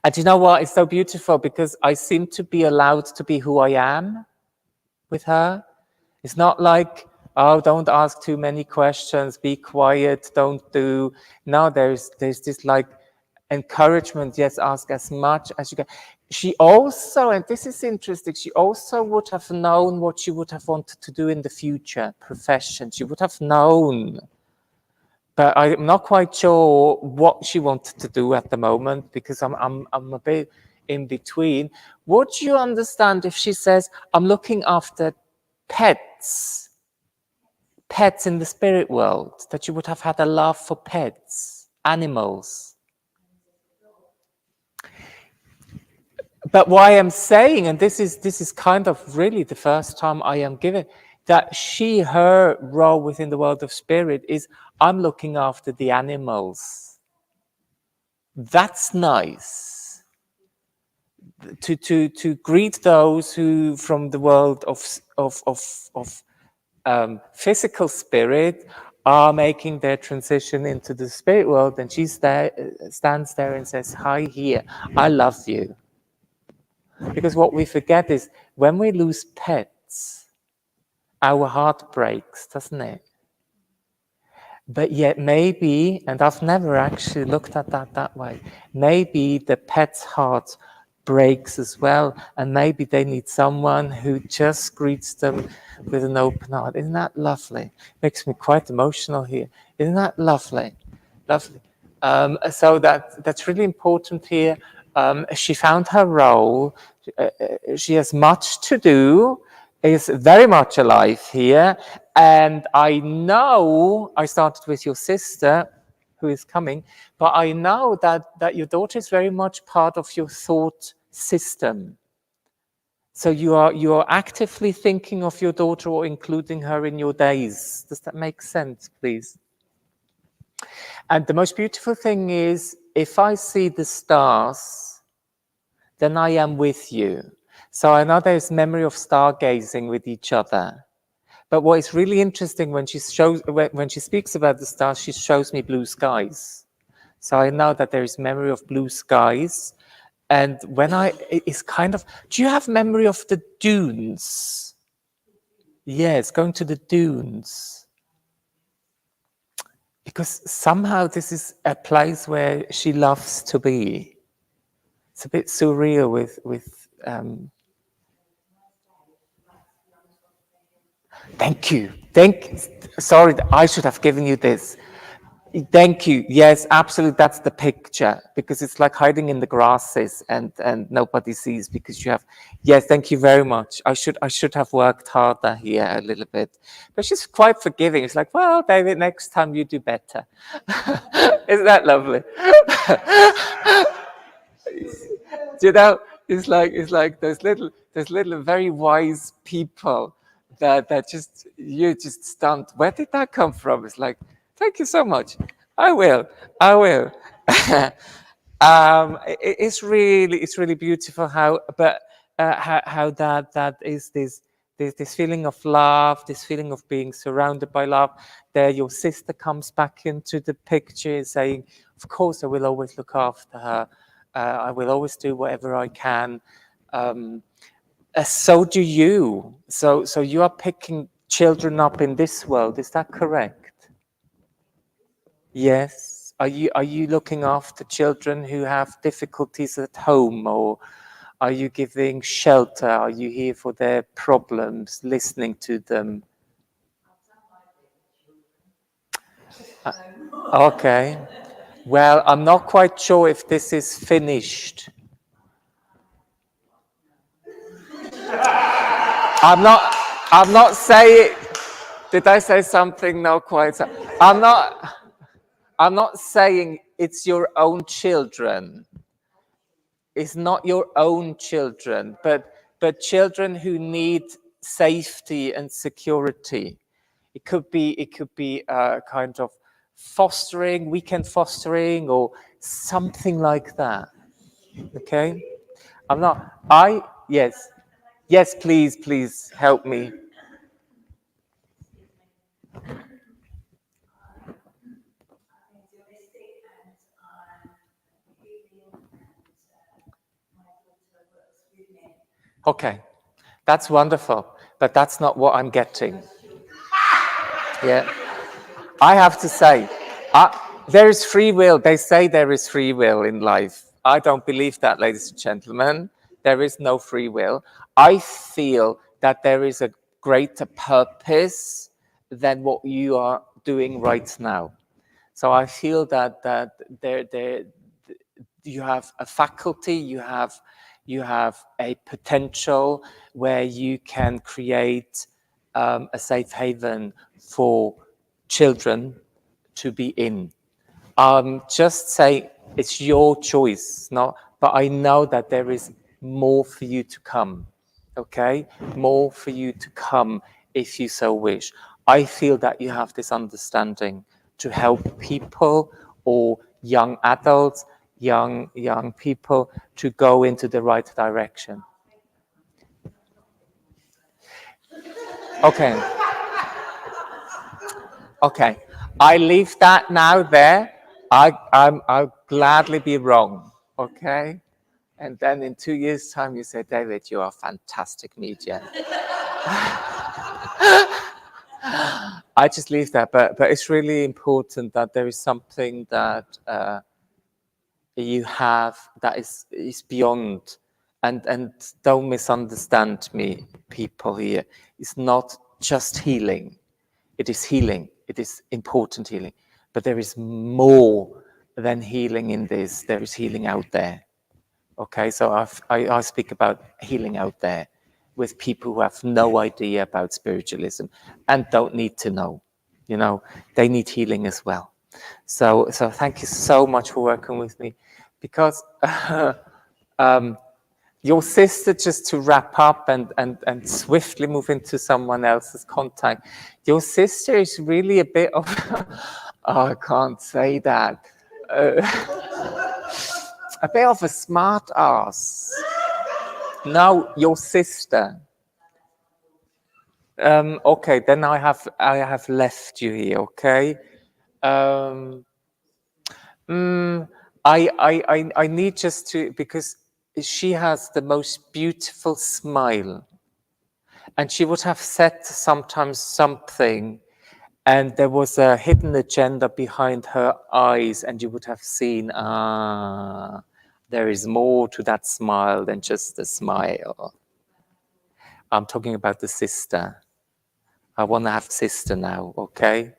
And you know what? It's so beautiful because I seem to be allowed to be who I am with her. It's not like, oh, don't ask too many questions, be quiet, don't do. No, there's this like encouragement. Yes, ask as much as you can. She also, and this is interesting, she also would have known what she would have wanted to do in the future, profession. She would have known. But I'm not quite sure what she wanted to do at the moment because I'm a bit in between. Would you understand if she says, I'm looking after pets in the spirit world, that you would have had a love for pets, animals? But why I'm saying, and this is kind of really the first time I am given, that her role within the world of spirit is, I'm looking after the animals. That's nice. To greet those who, from the world of physical spirit, are making their transition into the spirit world, and she stands there and says, "Hi, here, I love you." Because what we forget is when we lose pets, our heart breaks, doesn't it? But yet maybe, and I've never actually looked at that way, maybe the pet's heart breaks as well, and maybe they need someone who just greets them with an open heart. Isn't that lovely? Makes me quite emotional here. Isn't that lovely? Lovely. So that's really important here. She found her role. She has much to do, is very much alive here. And I know, I started with your sister, who is coming, but I know that your daughter is very much part of your thought system. So you are actively thinking of your daughter or including her in your days. Does that make sense, please? And the most beautiful thing is, if I see the stars, then I am with you. So I know there's memory of stargazing with each other. But what is really interesting when she speaks about the stars, she shows me blue skies. So I know that there is memory of blue skies. And it's kind of, do you have memory of the dunes? Yes, going to the dunes. Because somehow this is a place where she loves to be. It's a bit surreal with thank you. Sorry, I should have given you this. Thank you. Yes, absolutely. That's the picture, because it's like hiding in the grasses and nobody sees because you have. Yes, thank you very much. I should have worked harder here a little bit, but she's quite forgiving. It's like, well, David, next time you do better. Isn't that lovely? You know, it's like those little very wise people that you're just stunned. Where did that come from? It's like, thank you so much. I will. It's really beautiful how that is this feeling of love, this feeling of being surrounded by love. There, your sister comes back into the picture, saying, "Of course, I will always look after her. I will always do whatever I can." So do you. So you are picking children up in this world. Is that correct? Yes. Are you looking after children who have difficulties at home, or are you giving shelter? Are you here for their problems, listening to them? Okay. Well, I'm not quite sure if this is finished. I'm not saying. Did I say something not quite? I'm not saying it's your own children. It's not your own children, but children who need safety and security. It could be kind of fostering, weekend fostering, or something like that. Okay? Yes, please help me. Okay, that's wonderful, but that's not what I'm getting. Yeah, I have to say, there is free will. They say there is free will in life. I don't believe that, ladies and gentlemen. There is no free will. I feel that there is a greater purpose than what you are doing right now. So I feel that there you have a faculty, you have a potential where you can create a safe haven for children to be in. Just say it's your choice, but I know that there is more for you to come. Okay, more for you to come if you so wish. I feel that you have this understanding to help people or young adults, young people to go into the right direction. Okay. Okay. I leave that now there. I'll gladly be wrong. Okay. And then in 2 years' time, you say, David, you are a fantastic medium. I just leave that, but it's really important that there is something that you have that is beyond, and don't misunderstand me, people here. It's not just healing. It is healing. It is important healing, but there is more than healing in this. There is healing out there. Okay, so I speak about healing out there with people who have no idea about spiritualism and don't need to know. You know, they need healing as well. So thank you so much for working with me, because your sister, just to wrap up and swiftly move into someone else's contact, your sister is really a bit of, oh, I can't say that, a bit of a smart ass. No, your sister. Okay, then I have left you here. Okay. I need just to, because she has the most beautiful smile, and she would have said sometimes something, and there was a hidden agenda behind her eyes, and you would have seen, there is more to that smile than just a smile. I'm talking about the sister. I want to have sister now, okay?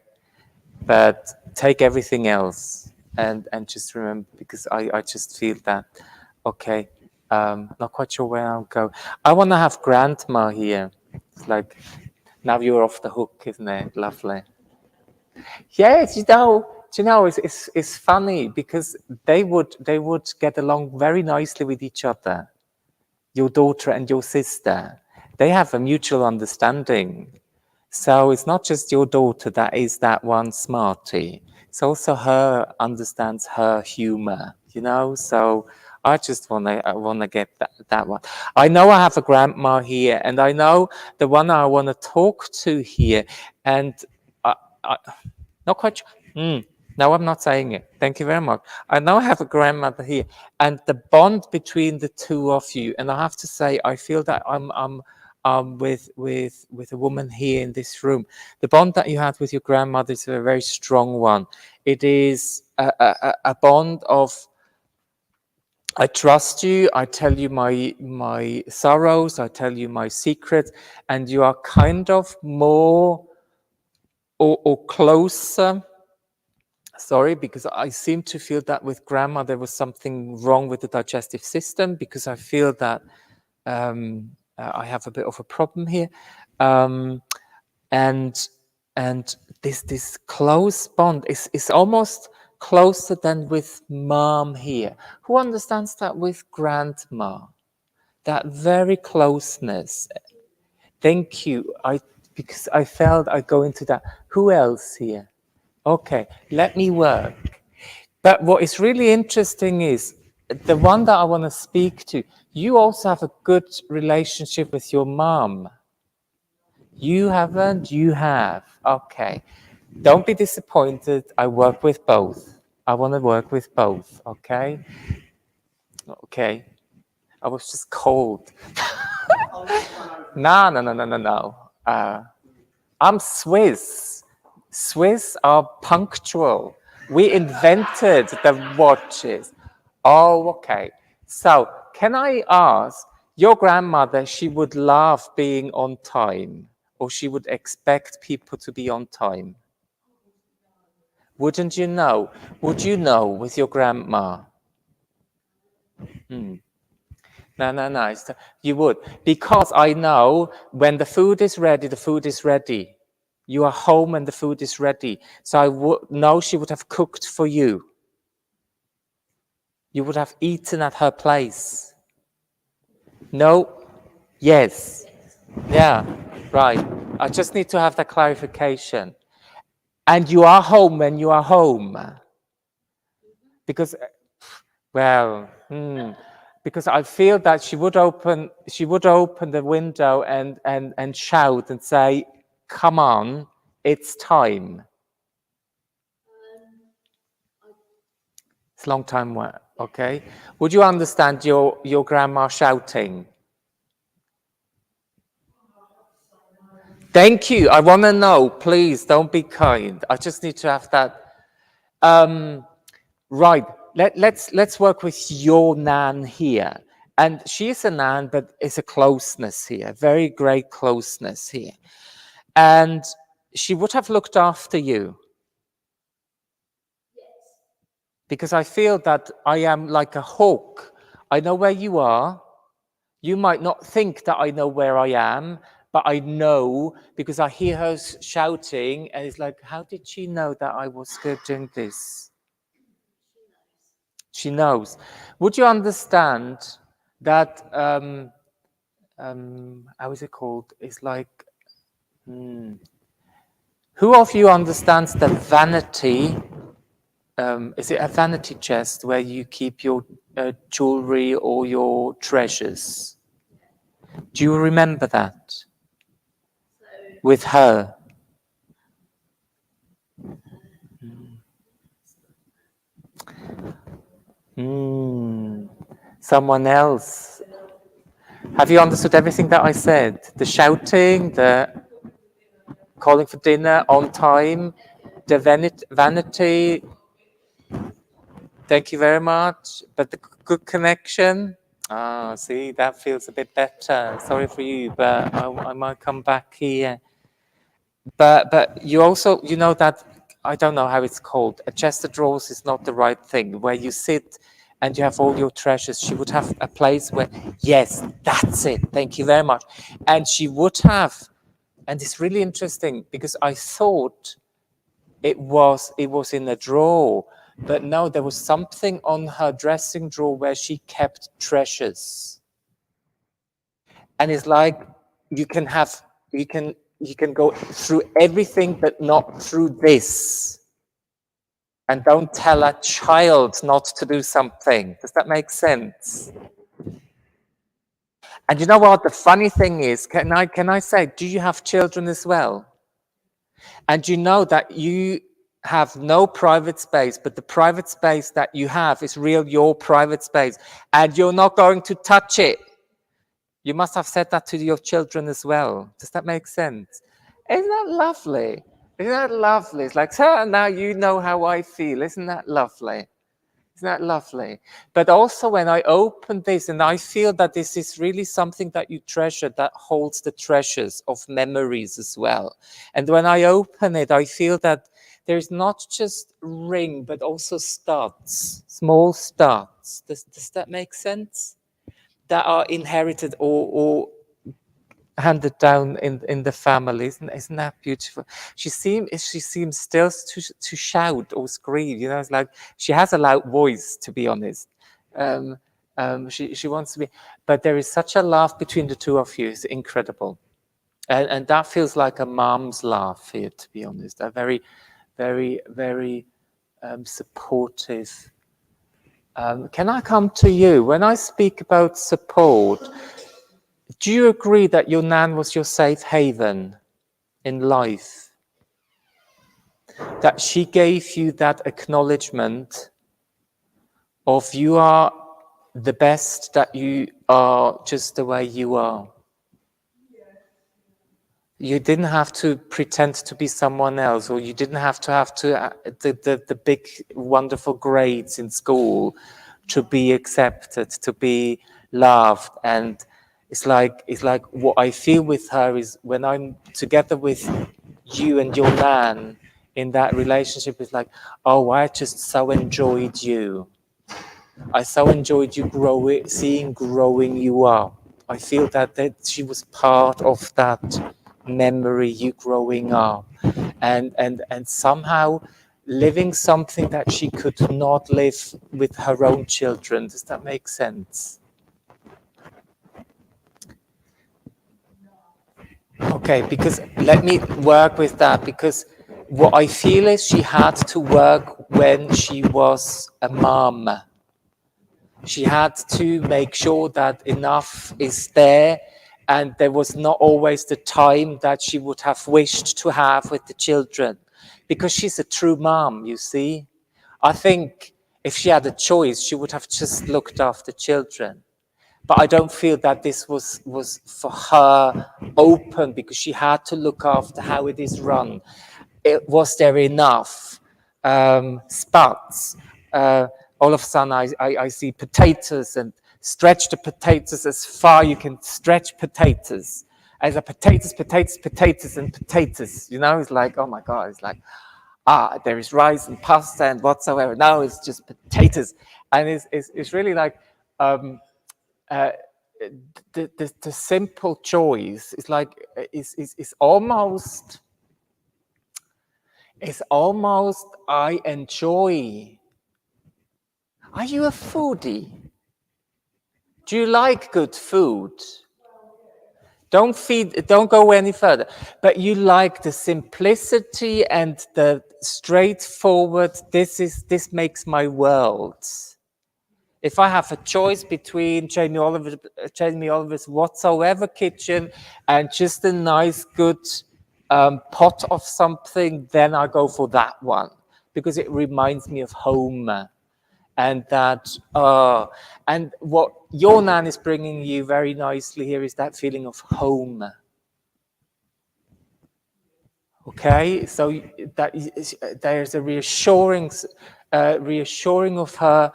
But take everything else and just remember, because I just feel that, okay, not quite sure where I'll go. I want to have grandma here. It's like, now you're off the hook, isn't it? Lovely. Yes, it's funny, because they would get along very nicely with each other. Your daughter and your sister, they have a mutual understanding. So it's not just your daughter that is that one smarty. It's also her understands her humor, you know. So I just wanna get that one. I know I have a grandma here, and I know the one I want to talk to here, and I not quite sure. No, I'm not saying it. Thank you very much. I know I have a grandmother here, and the bond between the two of you, and I have to say, I feel that I'm with a woman here in this room. The bond that you had with your grandmother is a very strong one. It is a bond of, I trust you, I tell you my sorrows, I tell you my secrets, and you are kind of more or closer. Sorry, because I seem to feel that with grandma there was something wrong with the digestive system, because I feel that I have a bit of a problem here, and this close bond is almost closer than with mom here. Who understands that with grandma? That very closeness. Thank you. Because I felt I go into that. Who else here? Okay, let me work. But what is really interesting is the one that I want to speak to. You also have a good relationship with your mom. You haven't? You have. Okay. Don't be disappointed. I work with both. I want to work with both. Okay? Okay. I was just cold. No. I'm Swiss. Swiss are punctual. We invented the watches. Oh, okay. So, can I ask, your grandmother, she would love being on time, or she would expect people to be on time? Wouldn't you know? Would you know with your grandma? No. You would. Because I know when the food is ready, the food is ready. You are home and the food is ready. So I would know she would have cooked for you. You would have eaten at her place. No? Yes. Yeah, right. I just need to have that clarification. And you are home when you are home. Because, well, because I feel that she would open the window and shout and say, "Come on, it's time." It's a long time, okay? Would you understand your grandma shouting? Thank you. I want to know. Please don't be kind. I just need to have that. Right. Let's work with your nan here. And she's a nan, but it's a closeness here, very great closeness here. And she would have looked after you. Because I feel that I am like a hook. I know where you are. You might not think that I know where I am, but I know because I hear her shouting, and it's like, how did she know that I was good doing this? She knows. Would you understand that, how is it called? It's like, who of you understands the vanity? Is it a vanity chest where you keep your jewelry or your treasures? Do you remember that? With her? Someone else. Have you understood everything that I said? The shouting, the calling for dinner on time, the vanity. Thank you very much. But the good connection. Ah, see, that feels a bit better. Sorry for you, but I might come back here. But you also, you know that, I don't know how it's called. A chest of drawers is not the right thing. Where you sit and you have all your treasures. She would have a place where, yes, that's it. Thank you very much. And she would have, and it's really interesting because I thought it was in a drawer, but no, there was something on her dressing drawer where she kept treasures. And it's like you can go through everything, but not through this. And don't tell a child not to do something. Does that make sense? And you know what? The funny thing is, can I say, do you have children as well? And you know that you have no private space, but the private space that you have is your private space, and you're not going to touch it. You must have said that to your children as well. Does that make sense? Isn't that lovely? Isn't that lovely? It's like, so now you know how I feel. Isn't that lovely? Isn't that lovely? But also when I open this and I feel that this is really something that you treasure, that holds the treasures of memories as well. And when I open it, I feel that there's not just ring, but also studs, small studs. Does that make sense? That are inherited or handed down in the family. Isn't that beautiful? She seems still to shout or scream. You know, it's like she has a loud voice, to be honest. She wants to be, but there is such a laugh between the two of you. It's incredible, and that feels like a mom's laugh here, to be honest. A very, very, very supportive. Can I come to you when I speak about support? Do you agree that your nan was your safe haven in life? That she gave you that acknowledgement of you are the best, that you are just the way you are? You didn't have to pretend to be someone else, or you didn't have the big, wonderful grades in school to be accepted, to be loved. And it's like what I feel with her is when I'm together with you and your nan in that relationship, it's like, oh, I just so enjoyed you. I so enjoyed you growing you up. I feel that she was part of that memory, you growing up, and somehow living something that she could not live with her own children. Does that make sense? Okay, because let me work with that, because what I feel is she had to work when she was a mom. She had to make sure that enough is there, and there was not always the time that she would have wished to have with the children, because she's a true mom, you see. I think if she had a choice, she would have just looked after children. But I don't feel that this was for her open, because she had to look after how it is run. Was there enough spots? All of a sudden I see potatoes, and stretch the potatoes as far you can stretch potatoes. As a potatoes, and potatoes. You know, it's like, oh my God, it's like, there is rice and pasta and whatsoever. Now it's just potatoes. And it's really like, the simple choice is like is almost I enjoy. Are you a foodie? Do you like good food? Don't go any further. But you like the simplicity and the straightforward, this makes my world. If I have a choice between Jamie Oliver's whatsoever kitchen and just a nice, good pot of something, then I go for that one because it reminds me of home. And that, and what your Nan is bringing you very nicely here is that feeling of home. Okay, so that there's a reassuring of her.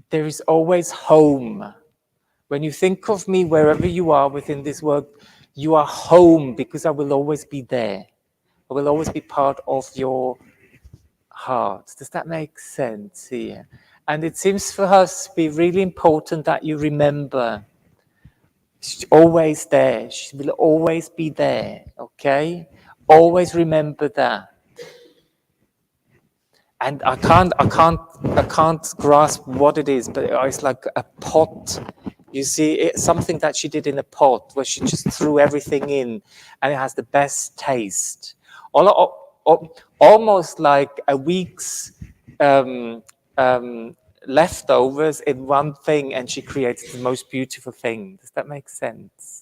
There is always home. When you think of me, wherever you are within this world, you are home because I will always be there. I will always be part of your heart. Does that make sense here? And it seems for us to be really important that you remember she's always there. She will always be there. Okay? Always remember that. And I can't grasp what it is, but it's like a pot. You see, it's something that she did in a pot where she just threw everything in, and it has the best taste. Almost like a week's leftovers in one thing, and she creates the most beautiful thing. Does that make sense?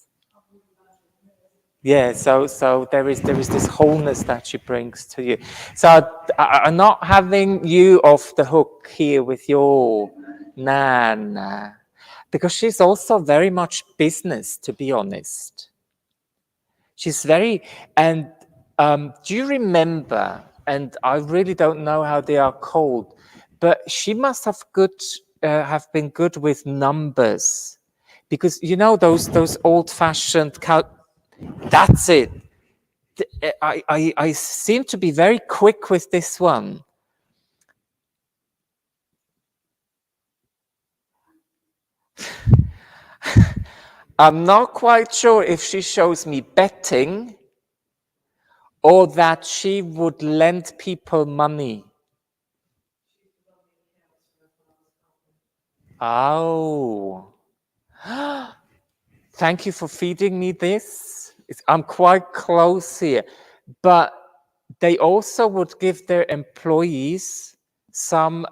Yeah, so there is this wholeness that she brings to you. So I'm not having you off the hook here with your Nan, because she's also very much business, to be honest. She's very, and do you remember, and I really don't know how they are called, but she must have been good with numbers, because you know those old-fashioned that's it. I seem to be very quick with this one. I'm not quite sure if she shows me betting or that she would lend people money. Oh. Thank you for feeding me this. I'm quite close here. But they also would give their employees some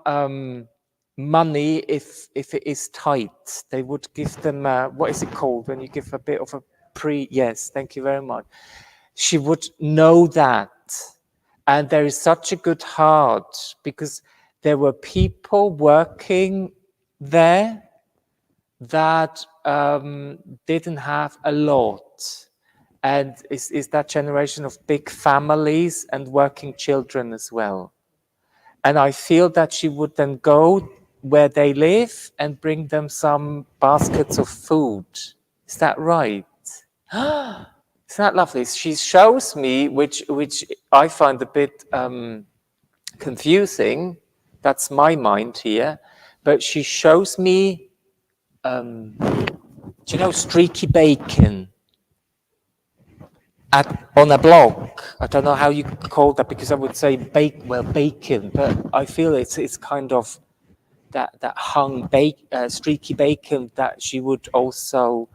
money if it is tight. They would give them, what is it called when you give a bit of a yes, thank you very much. She would know that. And there is such a good heart because there were people working there that didn't have a lot. And is that generation of big families and working children as well. And I feel that she would then go where they live and bring them some baskets of food. Is that right? Isn't that lovely? She shows me, which I find a bit confusing. That's my mind here. But she shows me, do you know streaky bacon? On a block. I don't know how you call that because I would say bacon, but I feel it's kind of that hung streaky bacon that she would also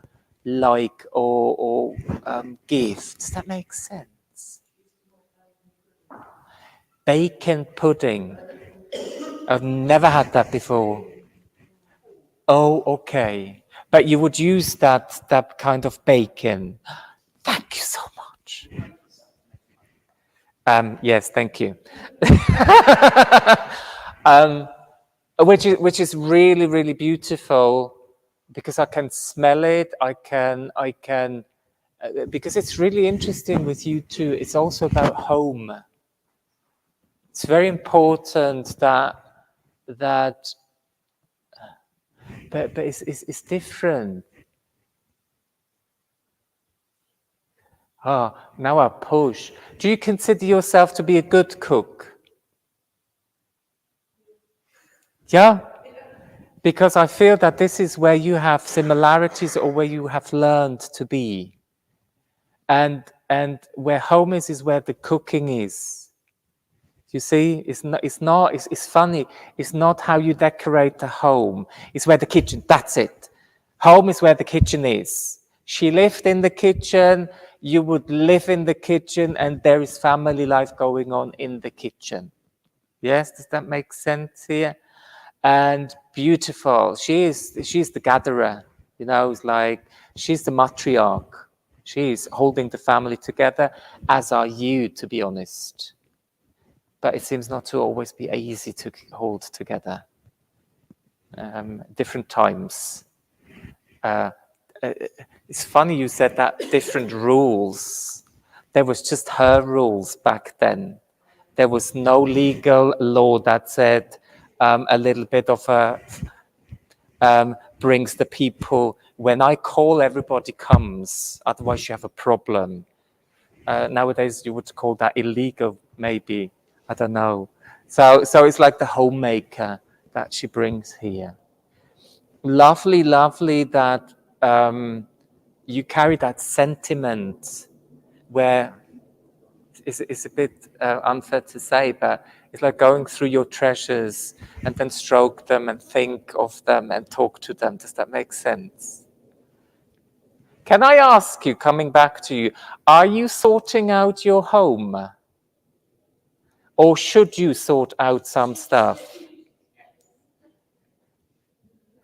like or give. Does that make sense? Bacon pudding. I've never had that before. Oh, okay. But you would use that kind of bacon. Thank you so much. Yes, thank you. Which is really, really beautiful because I can smell it. I can because it's really interesting with you too. It's also about home. It's very important that but it's different. Now I push. Do you consider yourself to be a good cook? Yeah? Because I feel that this is where you have similarities or where you have learned to be. And where home is where the cooking is. You see, it's funny. It's not how you decorate the home. It's where the kitchen, that's it. Home is where the kitchen is. She lived in the kitchen, you would live in the kitchen, and there is family life going on in the kitchen. Yes, does that make sense here? And beautiful. She's the gatherer, you know, it's like she's the matriarch. She's holding the family together, as are you, to be honest. But it seems not to always be easy to hold together. Different times. It's funny you said that, different rules. There was just her rules back then. There was no legal law that said a little bit of a brings the people. When I call, everybody comes. Otherwise, you have a problem. Nowadays, you would call that illegal, maybe. I don't know. So it's like the homemaker that she brings here. Lovely, lovely that you carry that sentiment where it's a bit unfair to say, but it's like going through your treasures and then stroke them and think of them and talk to them. Does that make sense? Can I ask you, coming back to you, are you sorting out your home? Or should you sort out some stuff?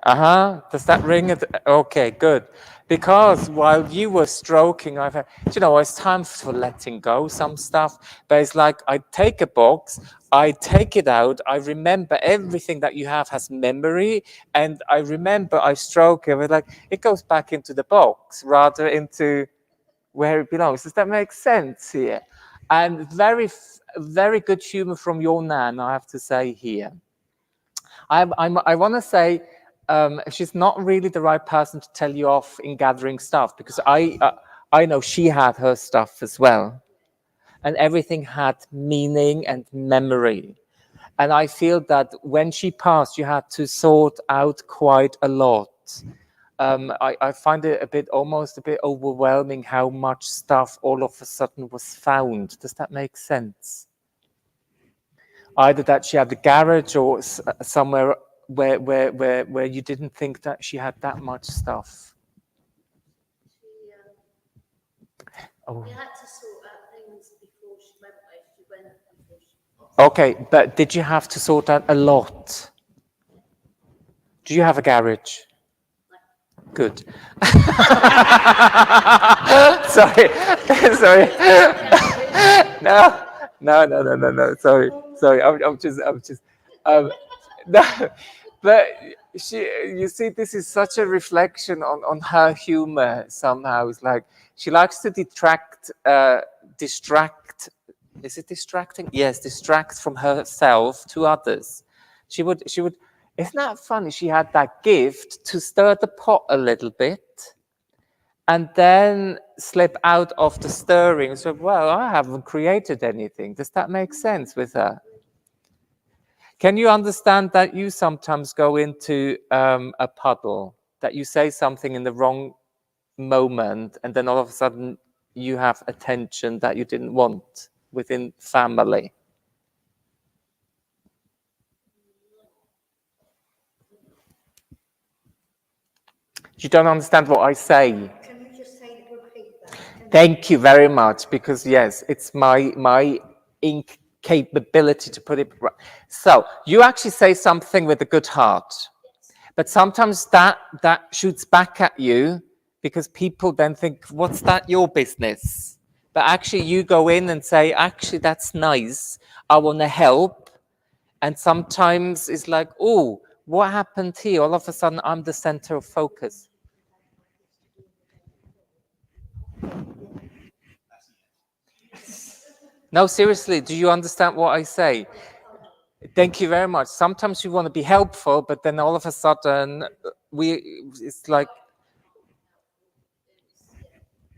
Does that ring? Okay, good. Because while you were stroking, I've had, it's time for letting go some stuff. But it's like I take a box, I take it out, I remember everything that you have has memory, and I remember I stroke it. Like it goes back into the box rather into where it belongs. Does that make sense here? And very, very good humor from your nan, I have to say here. I want to say. She's not really the right person to tell you off in gathering stuff, because I know she had her stuff as well, and everything had meaning and memory. And I feel that when she passed, you had to sort out quite a lot. I find it almost a bit overwhelming how much stuff all of a sudden was found. Does that make sense? Either that she had the garage or somewhere where you didn't think that she had that much stuff. We had to sort out things before she went where she went. Okay, but did you have to sort out a lot? Do you have a garage? No. Good. Sorry. No. Sorry. I'm just. No, but you see, this is such a reflection on her humor somehow. It's like she likes to distract. Is it distracting? Yes, distract from herself to others. She would. Isn't that funny? She had that gift to stir the pot a little bit, and then slip out of the stirring. So, well, I haven't created anything. Does that make sense with her? Can you understand that you sometimes go into a puddle, that you say something in the wrong moment, and then all of a sudden you have attention that you didn't want within family? You don't understand what I say? Can you just say, repeat that? Thank you very much, because yes, it's my incapability to put it right. So you actually say something with a good heart, but sometimes that shoots back at you, because people then think, what's that, your business? But actually you go in and say, actually, that's nice, I want to help. And sometimes it's like, oh, what happened here? All of a sudden I'm the center of focus. No, seriously, do you understand what I say? Thank you very much. Sometimes we want to be helpful, but then all of a sudden it's like,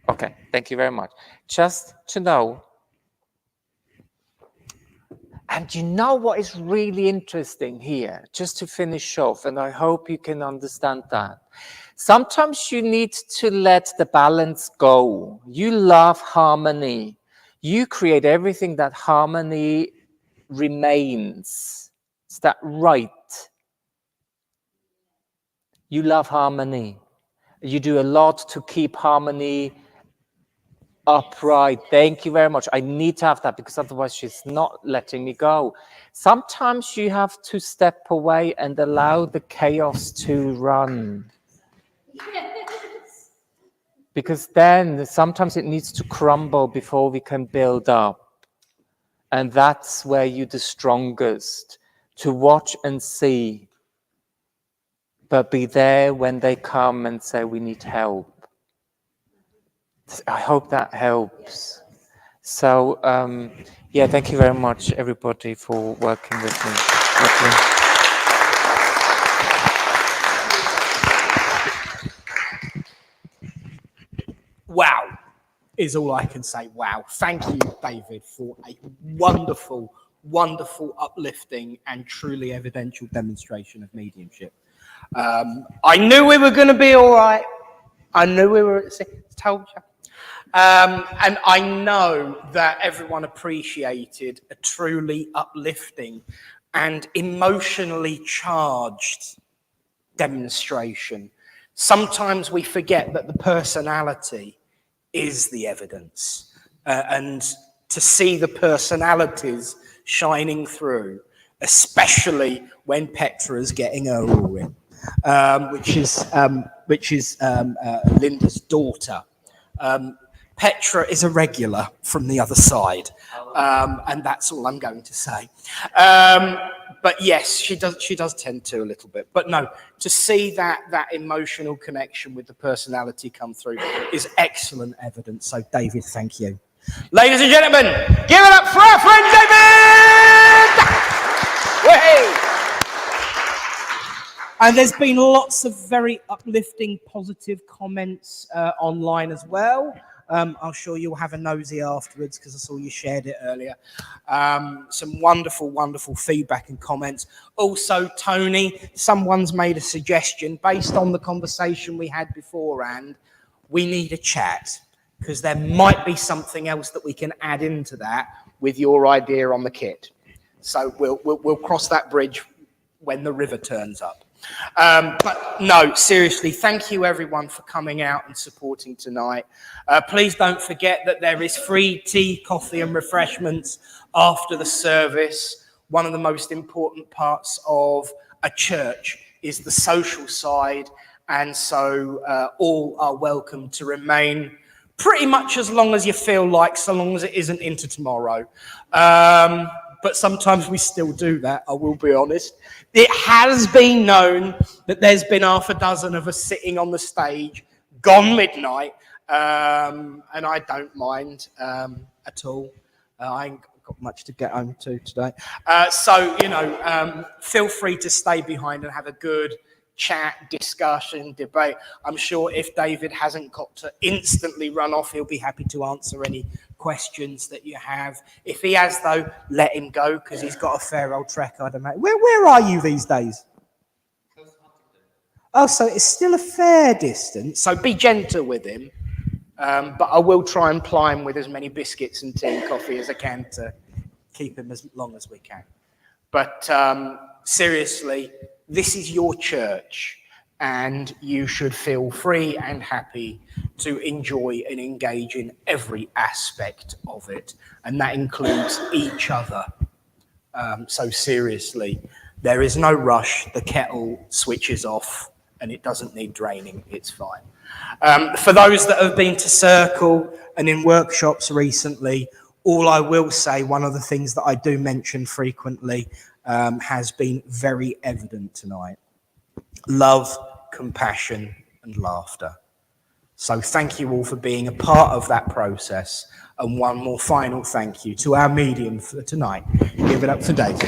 okay, thank you very much. Just to know, And you know what is really interesting here, just to finish off, and I hope you can understand that. Sometimes you need to let the balance go. You love harmony. You create everything that harmony remains. Is that right? You love harmony. You do a lot to keep harmony upright. Thank you very much. I need to have that because otherwise she's not letting me go. Sometimes you have to step away and allow the chaos to run. Because then sometimes it needs to crumble before we can build up. And that's where you're the strongest, to watch and see, but be there when they come and say, we need help. I hope that helps. So, yeah, thank you very much, everybody, for working with me. Wow, is all I can say. Wow. Thank you, David, for a wonderful, wonderful, uplifting and truly evidential demonstration of mediumship. I knew we were going to be all right. I knew we were, told you. And I know that everyone appreciated a truly uplifting and emotionally charged demonstration. Sometimes we forget that the personality is the evidence, and to see the personalities shining through, especially when Petra's getting her all in, which is Linda's daughter. Petra is a regular from the other side, and that's all I'm going to say. But yes, she does tend to a little bit. But no, to see that emotional connection with the personality come through is excellent evidence. So, David, thank you. Ladies and gentlemen, give it up for our friend David! Way! And there's been lots of very uplifting, positive comments online as well. I'm sure you'll have a nosy afterwards because I saw you shared it earlier. Some wonderful, wonderful feedback and comments. Also, Tony, someone's made a suggestion based on the conversation we had beforehand. We need a chat because there might be something else that we can add into that with your idea on the kit. So we'll cross that bridge when the river turns up. But no, seriously, thank you everyone for coming out and supporting tonight. Please don't forget that there is free tea, coffee and refreshments after the service. One of the most important parts of a church is the social side, and so all are welcome to remain pretty much as long as you feel like, so long as it isn't into tomorrow. But sometimes we still do that, I will be honest. It has been known that there's been half a dozen of us sitting on the stage, gone midnight, and I don't mind at all. I ain't got much to get home to today. So, you know, feel free to stay behind and have a good chat, discussion, debate. I'm sure if David hasn't got to instantly run off, he'll be happy to answer any questions that you have. If he has, though, let him go because he's got a fair old trek, I'd imagine. Where are you these days? Oh, so it's still a fair distance. So be gentle with him. But I will try and ply him with as many biscuits and tea and coffee as I can to keep him as long as we can. But seriously, this is your church, and you should feel free and happy to enjoy and engage in every aspect of it, and that includes each other. So seriously, there is no rush. The kettle switches off, and it doesn't need draining. It's fine. For those that have been to Circle and in workshops recently, all I will say, one of the things that I do mention frequently, has been very evident tonight. Love, compassion, and laughter. So thank you all for being a part of that process. And one more final thank you to our medium for tonight. Give it up for David.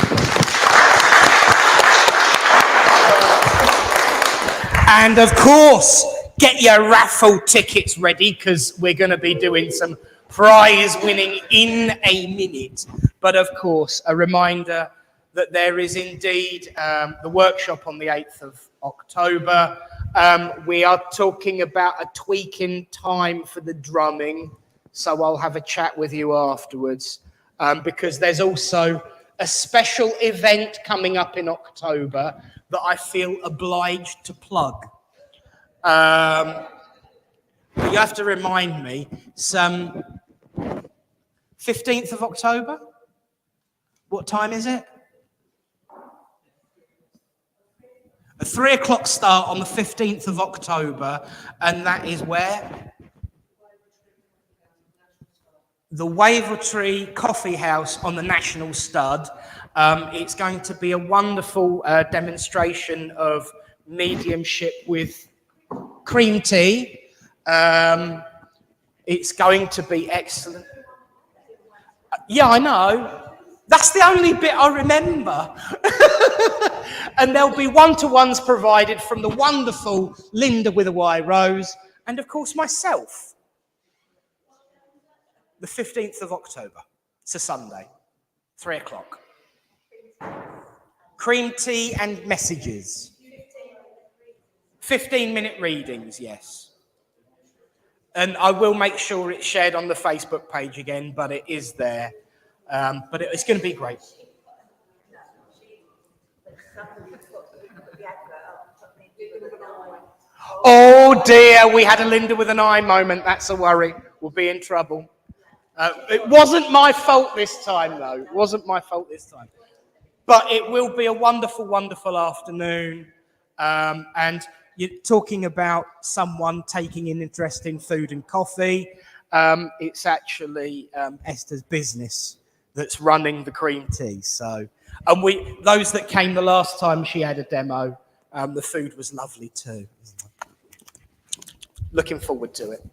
And of course, get your raffle tickets ready because we're going to be doing some prize winning in a minute. But of course, a reminder that there is indeed the workshop on the 8th of October. We are talking about a tweak in time for the drumming, so I'll have a chat with you afterwards, because there's also a special event coming up in October that I feel obliged to plug. You have to remind me, some 15th of October? What time is it? A 3 o'clock start on the 15th of October, and that is where? The Wavertree Coffee House on the National Stud. It's going to be a wonderful demonstration of mediumship with cream tea. It's going to be excellent. Yeah, I know. That's the only bit I remember. And there'll be one-to-ones provided from the wonderful Linda with a Y Rose, and of course myself. The 15th of October. It's a Sunday, 3 o'clock. Cream tea and messages. 15-minute readings, yes. And I will make sure it's shared on the Facebook page again, but it is there. But it's going to be great. Oh dear, we had a Linda with an eye moment. That's a worry. We'll be in trouble. It wasn't my fault this time, though. It wasn't my fault this time. But it will be a wonderful, wonderful afternoon. And you're talking about someone taking an interest in food and coffee. It's actually Esther's business that's running the cream tea. So, and those that came the last time she had a demo, the food was lovely too. Looking forward to it.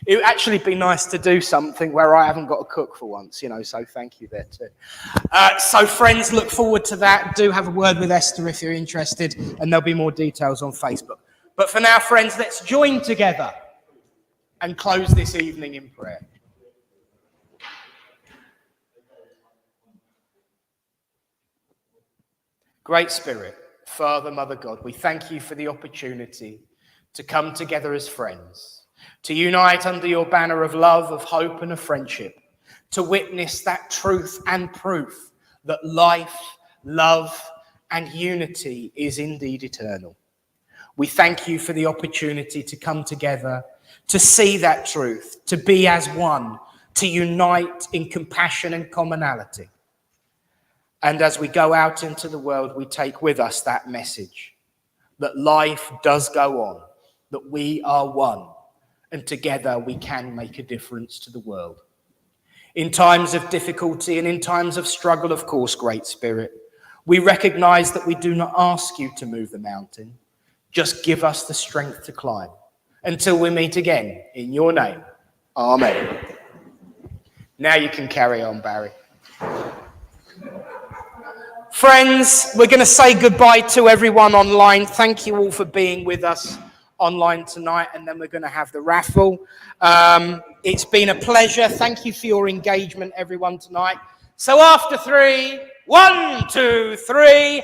It would actually be nice to do something where I haven't got to cook for once, so thank you there too. So friends, look forward to that. Do have a word with Esther if you're interested, and there'll be more details on Facebook. But for now, friends, let's join together and close this evening in prayer. Great Spirit, Father, Mother God, we thank you for the opportunity to come together as friends, to unite under your banner of love, of hope, and of friendship, to witness that truth and proof that life, love, and unity is indeed eternal. We thank you for the opportunity to come together, to see that truth, to be as one, to unite in compassion and commonality. And as we go out into the world, we take with us that message that life does go on, that we are one, and together we can make a difference to the world. In times of difficulty and in times of struggle, of course, Great Spirit, we recognize that we do not ask you to move the mountain. Just give us the strength to climb. Until we meet again, in your name, amen. Now you can carry on, Barry. Friends, we're going to say goodbye to everyone online. Thank you all for being with us online tonight, and then we're going to have the raffle. It's been a pleasure. Thank you for your engagement, everyone, tonight. So after 3, 1, 2, 3,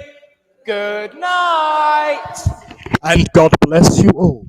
good night. And God bless you all.